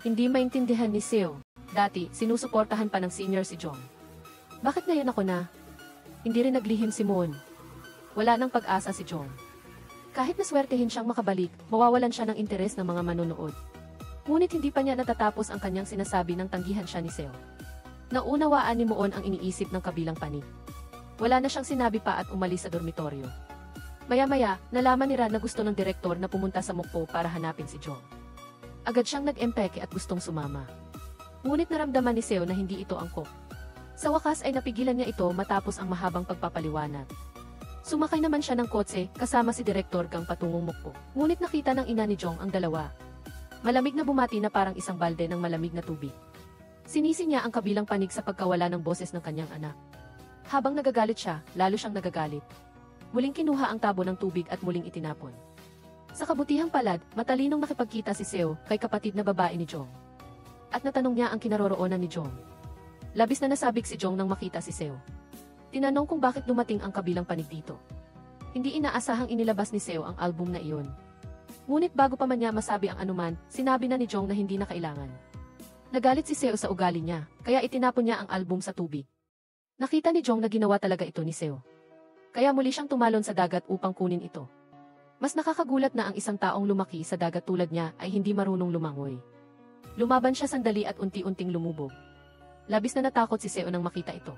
Hindi maintindihan ni Seo. Dati, sinusuportahan pa ng senior si Jong. Bakit ngayon ako na? Hindi rin naglihim si Moon. Wala nang pag-asa si Jong. Kahit naswertehin siyang makabalik, mawawalan siya ng interes ng mga manonood. Ngunit hindi pa niya natatapos ang kanyang sinasabi nang tanggihan siya ni Seo. Naunawaan ni Moon ang iniisip ng kabilang panig. Wala na siyang sinabi pa at umalis sa dormitoryo. Maya-maya, nalaman ni Ran na gusto ng direktor na pumunta sa Mokpo para hanapin si Jong. Agad siyang nag-empeke at gustong sumama. Ngunit naramdaman ni Seo na hindi ito angkop. Sa wakas ay napigilan niya ito matapos ang mahabang pagpapaliwanag. Sumakay naman siya ng kotse kasama si Direktor Gang patungong Mokpo. Ngunit nakita ng ina ni Jong ang dalawa. Malamig na bumati na parang isang balde ng malamig na tubig. Sinisi niya ang kabilang panig sa pagkawala ng boses ng kanyang anak. Habang nagagalit siya, lalo siyang nagagalit. Muling kinuha ang tabo ng tubig at muling itinapon. Sa kabutihang palad, matalinong nakipagkita si Seo kay kapatid na babae ni Jong. At natanong niya ang kinaroroonan ni Jong. Labis na nasabik si Jong nang makita si Seo. Tinanong kung bakit dumating ang kabilang panig dito. Hindi inaasahang inilabas ni Seo ang album na iyon. Ngunit bago pa man niya masabi ang anuman, sinabi na ni Jong na hindi na kailangan. Nagalit si Seo sa ugali niya, kaya itinapon niya ang album sa tubig. Nakita ni Jong na ginawa talaga ito ni Seo. Kaya muli siyang tumalon sa dagat upang kunin ito. Mas nakakagulat na ang isang taong lumaki sa dagat tulad niya ay hindi marunong lumangoy. Lumaban siya sandali at unti-unting lumubog. Labis na natakot si Seo nang makita ito.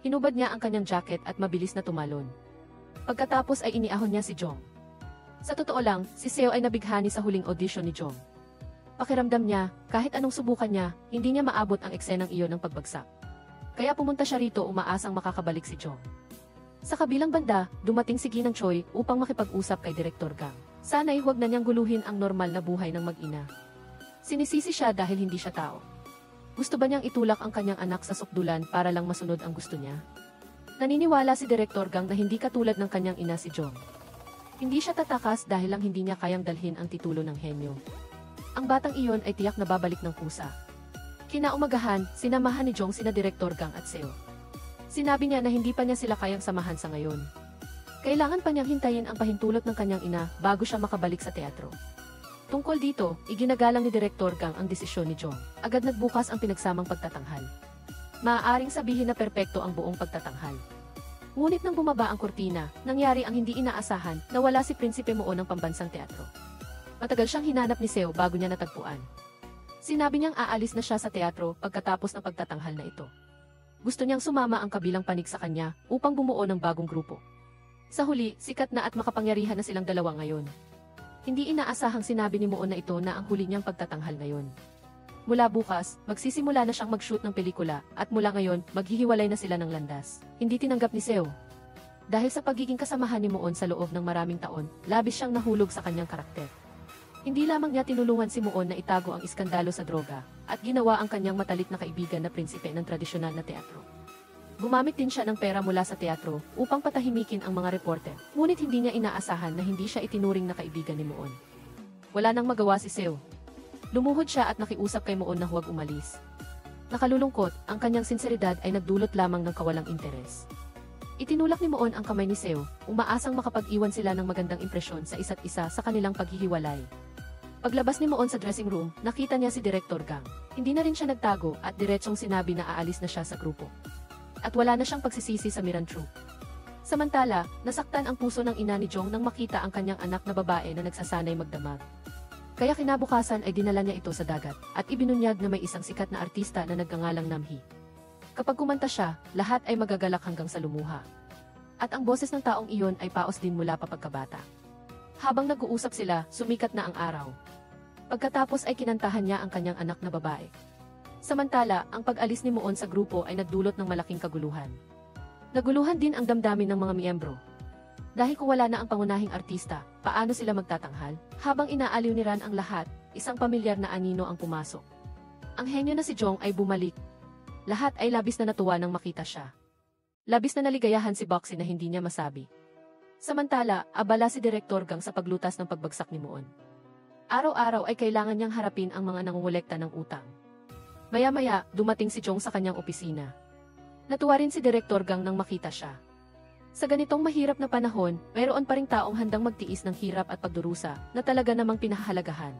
Hinubad niya ang kanyang jacket at mabilis na tumalon. Pagkatapos ay iniahon niya si Jong. Sa totoo lang, si Seo ay nabighani sa huling audition ni Jong. Pakiramdam niya, kahit anong subukan niya, hindi niya maabot ang eksenang iyon ng pagbagsak. Kaya pumunta siya rito umaasang makakabalik si Jong. Sa kabilang banda, dumating si Ginang Choi upang makipag-usap kay Direktor Gang. Sana'y huwag na niyang guluhin ang normal na buhay ng mag-ina. Sinisisi siya dahil hindi siya tao. Gusto ba niyang itulak ang kanyang anak sa sukdulan para lang masunod ang gusto niya? Naniniwala si Direktor Gang na hindi katulad ng kanyang ina si Jong. Hindi siya tatakas dahil lang hindi niya kayang dalhin ang titulo ng henyo. Ang batang iyon ay tiyak na babalik ng kusa. Kinaumagahan, sinamahan ni Jong sina Direktor Gang at Seo. Sinabi niya na hindi pa niya sila kayang samahan sa ngayon. Kailangan pa niyang hintayin ang pahintulot ng kanyang ina bago siya makabalik sa teatro. Tungkol dito, iginagalang ni Direktor Gang ang desisyon ni Jong. Agad nagbukas ang pinagsamang pagtatanghal. Maaaring sabihin na perpekto ang buong pagtatanghal. Ngunit nang bumaba ang kurtina, nangyari ang hindi inaasahan na wala si Prinsipe Muon ng pambansang teatro. Matagal siyang hinanap ni Seo bago niya natagpuan. Sinabi niyang aalis na siya sa teatro pagkatapos ng pagtatanghal na ito. Gusto niyang sumama ang kabilang panig sa kanya upang bumuo ng bagong grupo. Sa huli, sikat na at makapangyarihan na silang dalawa ngayon. Hindi inaasahang sinabi ni Muon na ito na ang huli niyang pagtatanghal ngayon. Mula bukas, magsisimula na siyang mag-shoot ng pelikula at mula ngayon, maghihiwalay na sila ng landas. Hindi tinanggap ni Seo. Dahil sa pagiging kasamahan ni Muon sa loob ng maraming taon, labis siyang nahulog sa kanyang karakter. Hindi lamang niya tinulungan si Muon na itago ang iskandalo sa droga, at ginawa ang kanyang matalik na kaibigan na prinsipe ng tradisyonal na teatro. Gumamit din siya ng pera mula sa teatro upang patahimikin ang mga reporter, ngunit hindi niya inaasahan na hindi siya itinuring na kaibigan ni Muon. Wala nang magawa si Seo. Lumuhod siya at nakiusap kay Muon na huwag umalis. Nakalulungkot, ang kanyang sinseridad ay nagdulot lamang ng kawalang interes. Itinulak ni Muon ang kamay ni Seo, umaasang makapag-iwan sila ng magandang impresyon sa isa't isa sa kanilang paghihiwalay. Paglabas ni Muon sa dressing room, nakita niya si Direktor Gang. Hindi na rin siya nagtago at diretsong sinabi na aalis na siya sa grupo. At wala na siyang pagsisisi sa Miran Troupe. Samantala, nasaktan ang puso ng ina ni Jong nang makita ang kanyang anak na babae na nagsasanay magdamag. Kaya kinabukasan ay dinala niya ito sa dagat at ibinunyag na may isang sikat na artista na nagngangalang Namhee. Kapag kumanta siya, lahat ay magagalak hanggang sa lumuha. At ang boses ng taong iyon ay paos din mula pa pagkabata. Habang nag-uusap sila, sumikat na ang araw. Pagkatapos ay kinantahan niya ang kanyang anak na babae. Samantala, ang pag-alis ni Muon sa grupo ay nagdulot ng malaking kaguluhan. Naguluhan din ang damdamin ng mga miyembro. Dahil kung wala na ang pangunahing artista, paano sila magtatanghal? Habang inaaliw ni Ran ang lahat, isang pamilyar na anino ang pumasok. Ang henyo na si Jong ay bumalik. Lahat ay labis na natuwa nang makita siya. Labis na naligayahan si Boxy na hindi niya masabi. Samantala, abala si Direktor Gang sa paglutas ng pagbagsak ni Moon. Araw-araw ay kailangan niyang harapin ang mga nangungulekta ng utang. Maya-maya, dumating si Jong sa kanyang opisina. Natuwa rin si Direktor Gang nang makita siya. Sa ganitong mahirap na panahon, mayroon pa ring taong handang magtiis ng hirap at pagdurusa na talaga namang pinahahalagahan.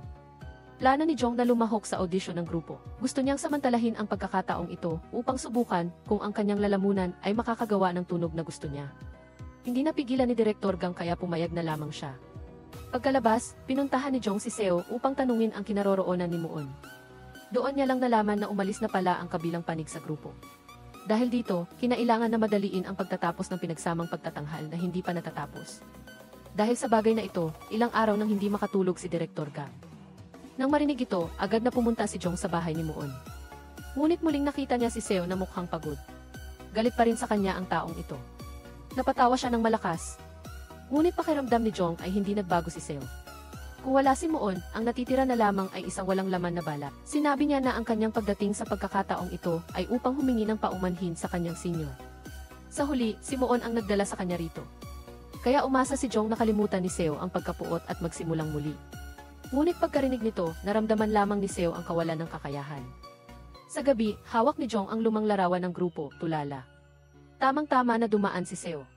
Plano ni Jong na lumahok sa audisyon ng grupo. Gusto niyang samantalahin ang pagkakataong ito upang subukan kung ang kanyang lalamunan ay makakagawa ng tunog na gusto niya. Hindi napigilan ni Direktor Gang kaya pumayag na lamang siya. Pagkalabas, pinuntahan ni Jong si Seo upang tanungin ang kinaroroonan ni Moon. Doon niya lang nalaman na umalis na pala ang kabilang panig sa grupo. Dahil dito, kinailangan na madaliin ang pagtatapos ng pinagsamang pagtatanghal na hindi pa natatapos. Dahil sa bagay na ito, ilang araw nang hindi makatulog si Direktor Gang. Nang marinig ito, agad na pumunta si Jong sa bahay ni Moon. Ngunit muling nakita niya si Seo na mukhang pagod. Galit pa rin sa kanya ang taong ito. Napatawa siya ng malakas. Ngunit pakiramdam ni Jong ay hindi nagbago si Seo. Kung wala si Moon, ang natitira na lamang ay isang walang laman na bala. Sinabi niya na ang kanyang pagdating sa pagkakataong ito ay upang humingi ng paumanhin sa kanyang senior. Sa huli, si Moon ang nagdala sa kanya rito. Kaya umasa si Jong na kalimutan ni Seo ang pagkapuot at magsimulang muli. Ngunit pagkarinig nito, naramdaman lamang ni Seo ang kawalan ng kakayahan. Sa gabi, hawak ni Jong ang lumang larawan ng grupo, Tulala. Tamang-tama na dumaan si Seo.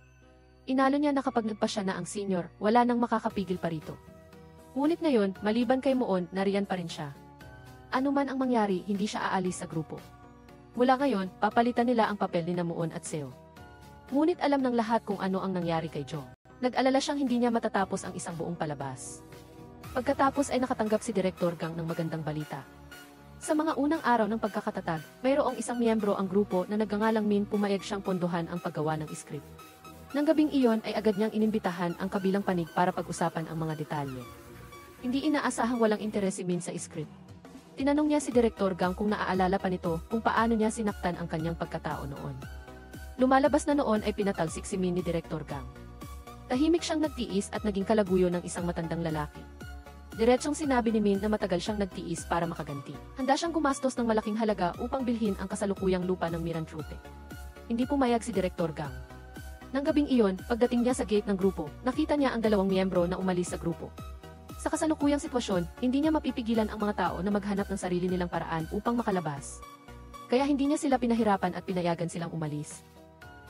Inalo niya na kapag nagpa siya na ang senior, wala nang makakapigil pa rito. Ngunit ngayon, maliban kay Moon, nariyan pa rin siya. Ano man ang mangyari, hindi siya aalis sa grupo. Mula ngayon, papalitan nila ang papel ni Moon at Seo. Ngunit alam ng lahat kung ano ang nangyari kay Jong. Nag-alala siyang hindi niya matatapos ang isang buong palabas. Pagkatapos ay nakatanggap si Direktor Gang ng magandang balita. Sa mga unang araw ng pagkakatatag, mayroong isang miyembro ang grupo na nagngangalang Min pumayag siyang pondohan ang paggawa ng script. Nang gabing iyon ay agad niyang inimbitahan ang kabilang panig para pag-usapan ang mga detalye. Hindi inaasahang walang interes si Min sa script. Tinanong niya si Direktor Gang kung naaalala pa nito kung paano niya sinaktan ang kanyang pagkatao noon. Lumalabas na noon ay pinatalsik si Min ni Direktor Gang. Tahimik siyang nagtiis at naging kalaguyo ng isang matandang lalaki. Diretsong sinabi ni Min na matagal siyang nagtiis para makaganti. Handa siyang gumastos ng malaking halaga upang bilhin ang kasalukuyang lupa ng Mirantrope. Hindi pumayag si Direktor Gang. Nang gabing iyon, pagdating niya sa gate ng grupo, nakita niya ang dalawang miyembro na umalis sa grupo. Sa kasalukuyang sitwasyon, hindi niya mapipigilan ang mga tao na maghanap ng sarili nilang paraan upang makalabas. Kaya hindi niya sila pinahirapan at pinayagan silang umalis.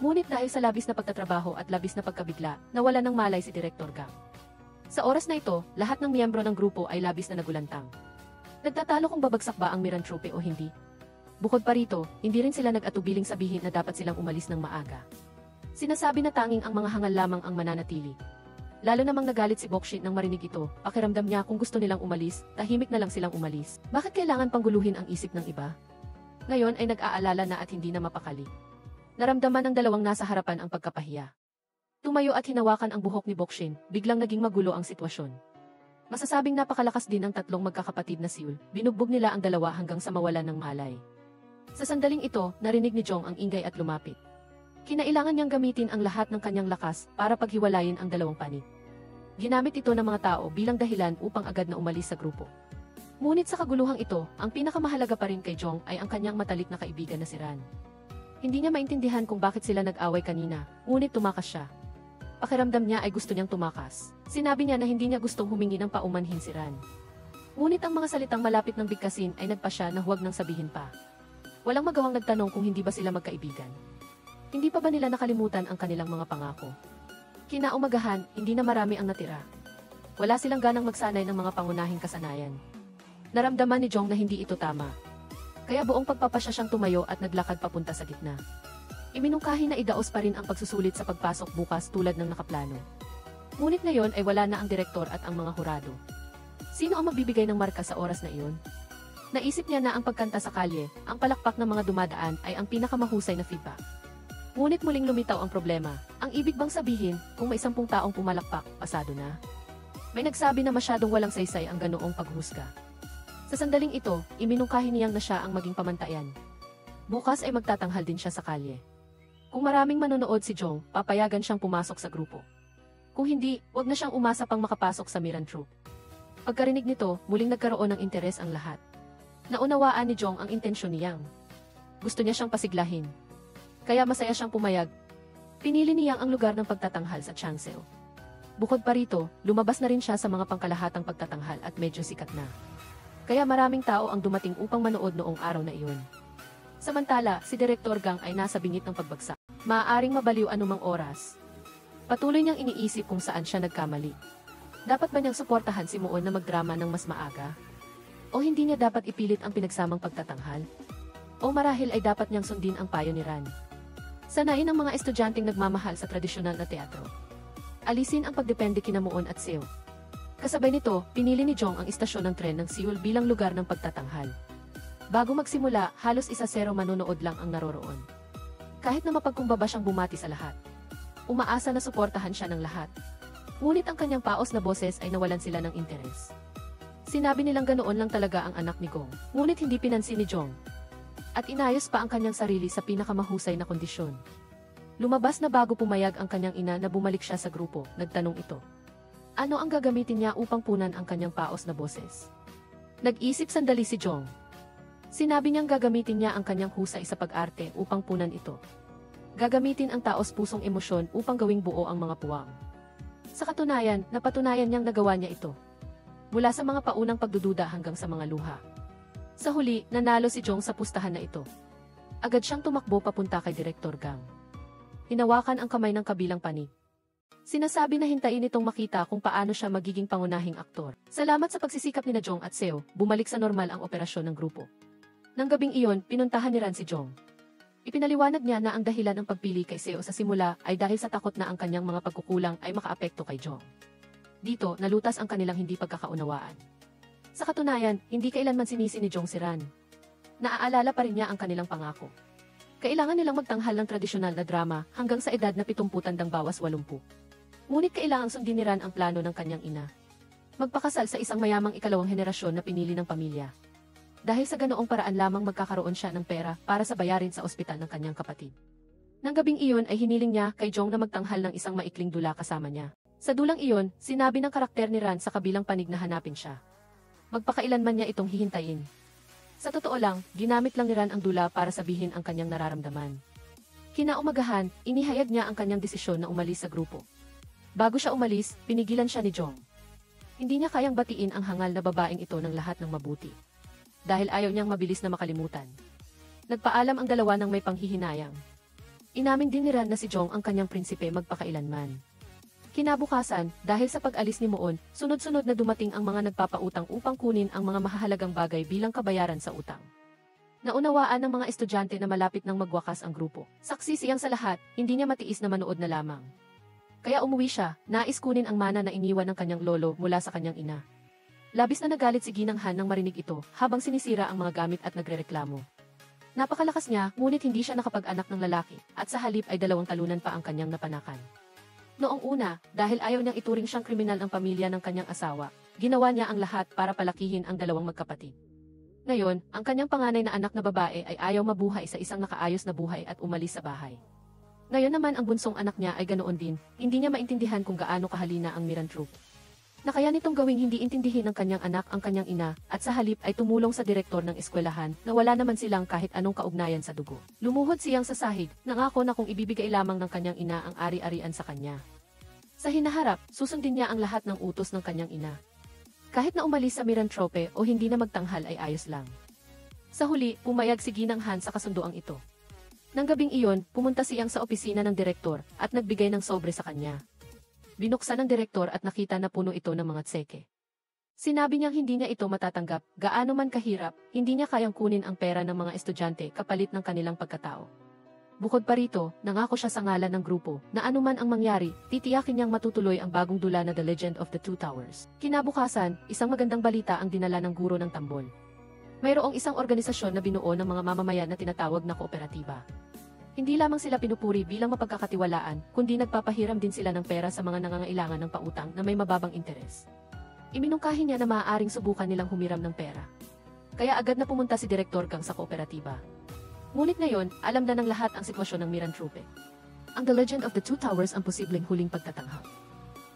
Ngunit dahil sa labis na pagtatrabaho at labis na pagkabigla, nawala ng malay si Direktor Gang. Sa oras na ito, lahat ng miyembro ng grupo ay labis na nagulantang. Nagtatalo kung babagsak ba ang Mirantrope o hindi. Bukod pa rito, hindi rin sila nag-atubiling sabihin na dapat silang umalis ng maaga. Sinasabi na tanging ang mga hangal lamang ang mananatili. Lalo namang nagalit si Boxy nang marinig ito, pakiramdam niya kung gusto nilang umalis, tahimik na lang silang umalis. Bakit kailangan pangguluhin ang isip ng iba? Ngayon ay nag-aalala na at hindi na mapakali. Naramdaman ng dalawang nasa harapan ang pagkapahiya. Tumayo at hinawakan ang buhok ni Boxy, biglang naging magulo ang sitwasyon. Masasabing napakalakas din ang tatlong magkakapatid na Seul, binugbog nila ang dalawa hanggang sa mawalan ng malay. Sa sandaling ito, narinig ni Jong ang ingay at lumapit. Kinailangan niyang gamitin ang lahat ng kanyang lakas para paghiwalayin ang dalawang panig. Ginamit ito ng mga tao bilang dahilan upang agad na umalis sa grupo. Ngunit sa kaguluhang ito, ang pinakamahalaga pa rin kay Jong ay ang kanyang matalik na kaibigan na si Ran. Hindi niya maintindihan kung bakit sila nag-away kanina, ngunit tumakas siya. Pakiramdam niya ay gusto niyang tumakas. Sinabi niya na hindi niya gustong humingi ng paumanhin si Ran. Ngunit ang mga salitang malapit ng bigkasin ay nagpa siya na huwag nang sabihin pa. Walang magawang nagtanong kung hindi ba sila magkaibigan. Hindi pa ba nila nakalimutan ang kanilang mga pangako? Kinaumagahan, hindi na marami ang natira. Wala silang ganang magsanay ng mga pangunahing kasanayan. Naramdaman ni Jong na hindi ito tama. Kaya buong pagpapasya siyang tumayo at naglakad papunta sa gitna. Iminungkahi na idaos pa rin ang pagsusulit sa pagpasok bukas tulad ng nakaplano. Ngunit ngayon ay wala na ang direktor at ang mga hurado. Sino ang magbibigay ng marka sa oras na iyon? Naisip niya na ang pagkanta sa kalye, ang palakpak ng mga dumadaan ay ang pinakamahusay na feedback. Ngunit muling lumitaw ang problema. Ang ibig bang sabihin, kung may 10 taong pumalakpak, pasado na? May nagsabi na masyadong walang saysay ang ganoong paghusga. Sa sandaling ito, iminungkahi niyang na siya ang maging pamantayan. Bukas ay magtatanghal din siya sa kalye. Kung maraming manonood si Jong, papayagan siyang pumasok sa grupo. Kung hindi, wag na siyang umasa pang makapasok sa Miranthrope. Pagkarinig nito, muling nagkaroon ng interes ang lahat. Naunawaan ni Jong ang intensyon ni Yang. Gusto niya siyang pasiglahin. Kaya masaya siyang pumayag. Pinili ni Yang ang lugar ng pagtatanghal sa Changseo. Bukod pa rito, lumabas na rin siya sa mga pangkalahatang pagtatanghal at medyo sikat na. Kaya maraming tao ang dumating upang manood noong araw na iyon. Samantala, si Direktor Gang ay nasa bingit ng pagbagsak. Maaaring mabaliw anumang oras. Patuloy niyang iniisip kung saan siya nagkamali. Dapat ba niyang suportahan si Moon na magdrama ng mas maaga? O hindi niya dapat ipilit ang pinagsamang pagtatanghal? O marahil ay dapat niyang sundin ang payo ni Ran? Sanayin ang mga estudyanteng nagmamahal sa tradisyonal na teatro. Alisin ang pagdepende kina Moon at Seo. Kasabay nito, pinili ni Jong ang istasyon ng tren ng Seoul bilang lugar ng pagtatanghal. Bago magsimula, halos 1-0 manonood lang ang naroroon. Kahit na mapagkumbaba siyang bumati sa lahat. Umaasa na suportahan siya ng lahat. Ngunit ang kanyang paos na boses ay nawalan sila ng interes. Sinabi nilang ganoon lang talaga ang anak ni Gong, ngunit hindi pinansin ni Jong. At inayos pa ang kanyang sarili sa pinakamahusay na kondisyon. Lumabas na bago pumayag ang kanyang ina na bumalik siya sa grupo, nagtanong ito. Ano ang gagamitin niya upang punan ang kanyang paos na boses? Nag-isip sandali si Jong. Sinabi niyang gagamitin niya ang kanyang husay sa pag-arte upang punan ito. Gagamitin ang taos-pusong emosyon upang gawing buo ang mga puwang. Sa katunayan, napatunayan niyang nagawa niya ito. Mula sa mga paunang pagdududa hanggang sa mga luha. Sa huli, nanalo si Jong sa pustahan na ito. Agad siyang tumakbo papunta kay Direktor Gang. Hinawakan ang kamay ng kabilang panig. Sinasabi na hintayin itong makita kung paano siya magiging pangunahing aktor. Salamat sa pagsisikap ni Jong at Seo, bumalik sa normal ang operasyon ng grupo. Nang gabing iyon, pinuntahan ni Ran si Jong. Ipinaliwanag niya na ang dahilan ng pagpili kay Seo sa simula ay dahil sa takot na ang kanyang mga pagkukulang ay makaapekto kay Jong. Dito, nalutas ang kanilang hindi pagkakaunawaan. Sa katunayan, hindi kailanman sinisi ni Jong si Ran. Naaalala pa rin niya ang kanilang pangako. Kailangan nilang magtanghal ng tradisyonal na drama hanggang sa edad na 70 tandang bawas 80. Ngunit kailangang sundin ni Ran ang plano ng kanyang ina. Magpakasal sa isang mayamang ikalawang henerasyon na pinili ng pamilya. Dahil sa ganoong paraan lamang magkakaroon siya ng pera para sa bayarin sa ospital ng kanyang kapatid. Nang gabing iyon ay hiniling niya kay Jong na magtanghal ng isang maikling dula kasama niya. Sa dulang iyon, sinabi ng karakter ni Ran sa kabilang panig na hanapin siya. Magpakailanman niya itong hihintayin. Sa totoo lang, ginamit lang ni Ran ang dula para sabihin ang kanyang nararamdaman. Kinaumagahan, inihayag niya ang kanyang desisyon na umalis sa grupo. Bago siya umalis, pinigilan siya ni Jong. Hindi niya kayang batiin ang hangal na babaeng ito ng lahat ng mabuti. Dahil ayaw niyang mabilis na makalimutan. Nagpaalam ang dalawa ng may panghihinayang. Inamin din ni Ran na si Jong ang kanyang prinsipe magpakailanman. Kinabukasan, dahil sa pag-alis ni Moon, sunod-sunod na dumating ang mga nagpapautang upang kunin ang mga mahahalagang bagay bilang kabayaran sa utang. Naunawaan ng mga estudyante na malapit nang magwakas ang grupo. Saksi siyang sa lahat, hindi niya matiis na manood na lamang. Kaya umuwi siya, nais kunin ang mana na iniwan ng kanyang lolo mula sa kanyang ina. Labis na nagalit si Ginang Han nang marinig ito habang sinisira ang mga gamit at nagrereklamo. Napakalakas niya, ngunit hindi siya nakapag-anak ng lalaki at sa halip ay 2 talunan pa ang kanyang napanakan. Noong una, dahil ayaw niyang ituring siyang kriminal ang pamilya ng kanyang asawa, ginawa niya ang lahat para palakihin ang 2 magkapatid. Ngayon, ang kanyang panganay na anak na babae ay ayaw mabuhay sa isang nakaayos na buhay at umalis sa bahay. Ngayon naman ang bunsong anak niya ay ganoon din, hindi niya maintindihan kung gaano kahalina ang Miranthrope. Na kaya nitong gawing hindi intindihin ng kanyang anak ang kanyang ina at sa halip ay tumulong sa direktor ng eskwelahan na wala naman silang kahit anong kaugnayan sa dugo. Lumuhod siyang sa sahig, nangako na kung ibibigay lamang ng kanyang ina ang ari-arian sa kanya. Sa hinaharap, susundin niya ang lahat ng utos ng kanyang ina. Kahit na umalis sa Miranthrope o hindi na magtanghal ay ayos lang. Sa huli, pumayag si Ginang Han sa kasunduang ito. Nang gabing iyon, pumunta siyang sa opisina ng direktor at nagbigay ng sobre sa kanya. Binuksan ng direktor at nakita na puno ito ng mga tseke. Sinabi niyang hindi niya ito matatanggap, gaano man kahirap, hindi niya kayang kunin ang pera ng mga estudyante kapalit ng kanilang pagkatao. Bukod pa rito, nangako siya sa ngalan ng grupo na anuman ang mangyari, titiyakin niyang matutuloy ang bagong dula na The Legend of the Two Towers. Kinabukasan, isang magandang balita ang dinala ng guro ng tambol. Mayroong isang organisasyon na binuo ng mga mamamayan na tinatawag na kooperatiba. Hindi lamang sila pinupuri bilang mapagkakatiwalaan, kundi nagpapahiram din sila ng pera sa mga nangangailangan ng pautang na may mababang interes. Iminungkahi niya na maaaring subukan nilang humiram ng pera. Kaya agad na pumunta si Direktor Gang sa kooperatiba. Ngunit ngayon, alam na ng lahat ang sitwasyon ng Miranthrope. Ang The Legend of the Two Towers ang posibleng huling pagtatanghal.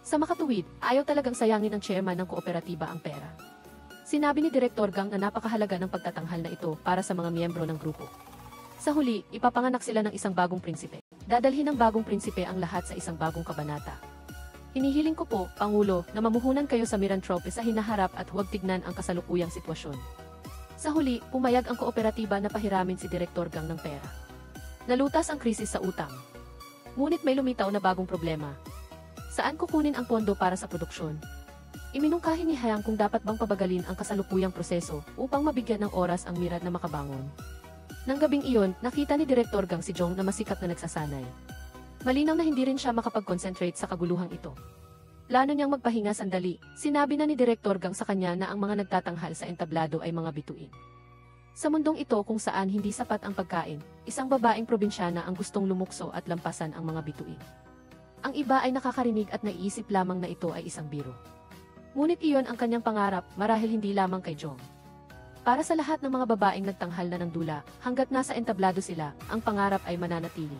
Sa makatuwid, ayaw talagang sayangin ng chairman ng kooperatiba ang pera. Sinabi ni Direktor Gang na napakahalaga ng pagtatanghal na ito para sa mga miyembro ng grupo. Sa huli, ipapanganak sila ng isang bagong prinsipe. Dadalhin ng bagong prinsipe ang lahat sa isang bagong kabanata. Hinihiling ko po, Pangulo, na mamuhunan kayo sa Mirantrope sa hinaharap at huwag tignan ang kasalukuyang sitwasyon. Sa huli, pumayag ang kooperatiba na pahiramin si Direktor Gang ng pera. Nalutas ang krisis sa utang. Ngunit may lumitaw na bagong problema. Saan kukunin ang pondo para sa produksyon? Iminungkahi ni Hayang kung dapat bang pabagalin ang kasalukuyang proseso upang mabigyan ng oras ang Mirad na makabangon. Nang gabing iyon, nakita ni Direktor Gang si Jong na masikap na nagsasanay. Malinaw na hindi rin siya makapag-concentrate sa kaguluhang ito. Plano niyang magpahinga sandali, sinabi na ni Direktor Gang sa kanya na ang mga nagtatanghal sa entablado ay mga bituin. Sa mundong ito kung saan hindi sapat ang pagkain, isang babaeng probinsyana ang gustong lumukso at lampasan ang mga bituin. Ang iba ay nakakarinig at naiisip lamang na ito ay isang biro. Ngunit iyon ang kanyang pangarap, marahil hindi lamang kay Jong. Para sa lahat ng mga babaeng nagtanghal na ng dula, hanggat nasa entablado sila, ang pangarap ay mananatili.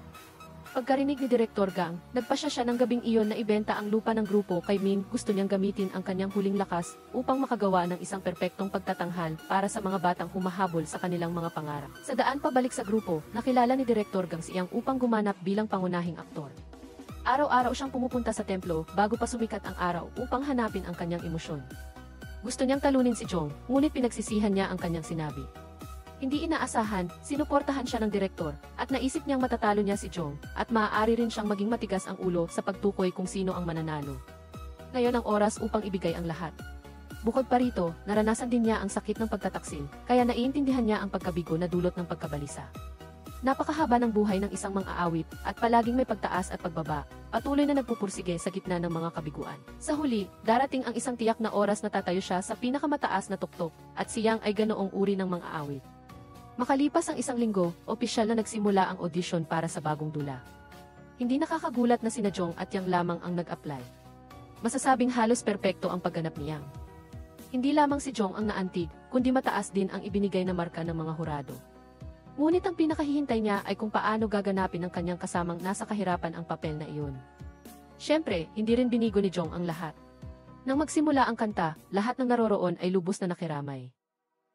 Pagkarinig ni Direktor Gang, nagpasya siya ng gabing iyon na ibenta ang lupa ng grupo kay Min. Gusto niyang gamitin ang kanyang huling lakas upang makagawa ng isang perpektong pagtatanghal para sa mga batang humahabol sa kanilang mga pangarap. Sa daan pabalik sa grupo, nakilala ni Direktor Gang si Yang upang gumanap bilang pangunahing aktor. Araw-araw siyang pumupunta sa templo bago pa sumikat ang araw upang hanapin ang kanyang emosyon. Gusto niyang talunin si Jong, ngunit pinagsisihan niya ang kanyang sinabi. Hindi inaasahan, sinuportahan siya ng direktor, at naisip niyang matatalo niya si Jong, at maaari rin siyang maging matigas ang ulo sa pagtukoy kung sino ang mananalo. Ngayon ang oras upang ibigay ang lahat. Bukod pa rito, naranasan din niya ang sakit ng pagtataksil, kaya naiintindihan niya ang pagkabigo na dulot ng pagkabalisa. Napakahaba ng buhay ng isang mang-aawit, at palaging may pagtaas at pagbaba, patuloy na nagpupursige sa gitna ng mga kabiguan. Sa huli, darating ang isang tiyak na oras na tatayo siya sa pinakamataas na tuktok, at siyang ay ganoong uri ng mang-aawit. Makalipas ang isang linggo, opisyal na nagsimula ang audition para sa bagong dula. Hindi nakakagulat na sina Jong at Yang lamang ang nag-apply. Masasabing halos perpekto ang pagganap ni Yang. Hindi lamang si Jong ang naantig, kundi mataas din ang ibinigay na marka ng mga hurado. Ngunit ang pinakahihintay niya ay kung paano gaganapin ng kanyang kasamang nasa kahirapan ang papel na iyon. Siyempre, hindi rin binigo ni Jong ang lahat. Nang magsimula ang kanta, lahat ng naroroon ay lubos na nakiramay.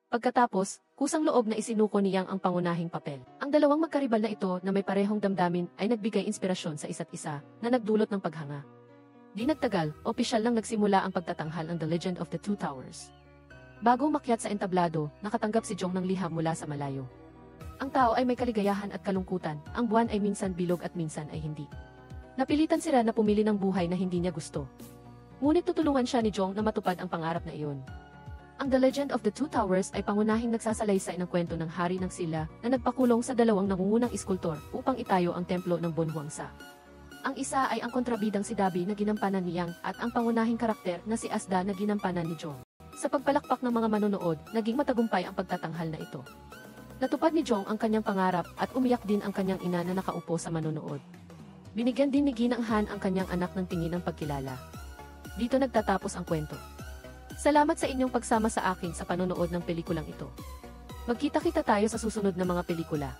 Pagkatapos, kusang loob na isinuko ni Yang ang pangunahing papel. Ang dalawang magkaribal na ito na may parehong damdamin ay nagbigay inspirasyon sa isa't isa na nagdulot ng paghanga. Di nagtagal, opisyal lang nagsimula ang pagtatanghal ng The Legend of the Two Towers. Bago umakyat sa entablado, nakatanggap si Jong ng liham mula sa malayo. Ang tao ay may kaligayahan at kalungkutan, ang buwan ay minsan bilog at minsan ay hindi. Napilitan sila na pumili ng buhay na hindi niya gusto. Ngunit tutulungan siya ni Jong na matupad ang pangarap na iyon. Ang The Legend of the Two Towers ay pangunahing nagsasalaysay ng kwento ng hari ng Silla na nagpakulong sa dalawang nangungunang iskultor upang itayo ang templo ng Bonhuangsa. Ang isa ay ang kontrabidang si Dabi na ginampanan ni Yang at ang pangunahing karakter na si Asda na ginampanan ni Jong. Sa pagpalakpak ng mga manonood, naging matagumpay ang pagtatanghal na ito. Natupad ni Jong ang kanyang pangarap at umiyak din ang kanyang ina na nakaupo sa manonood. Binigyan din ni Ginang Han ang kanyang anak ng tingin ng pagkilala. Dito nagtatapos ang kwento. Salamat sa inyong pagsama sa akin sa panonood ng pelikulang ito. Magkita-kita tayo sa susunod na mga pelikula.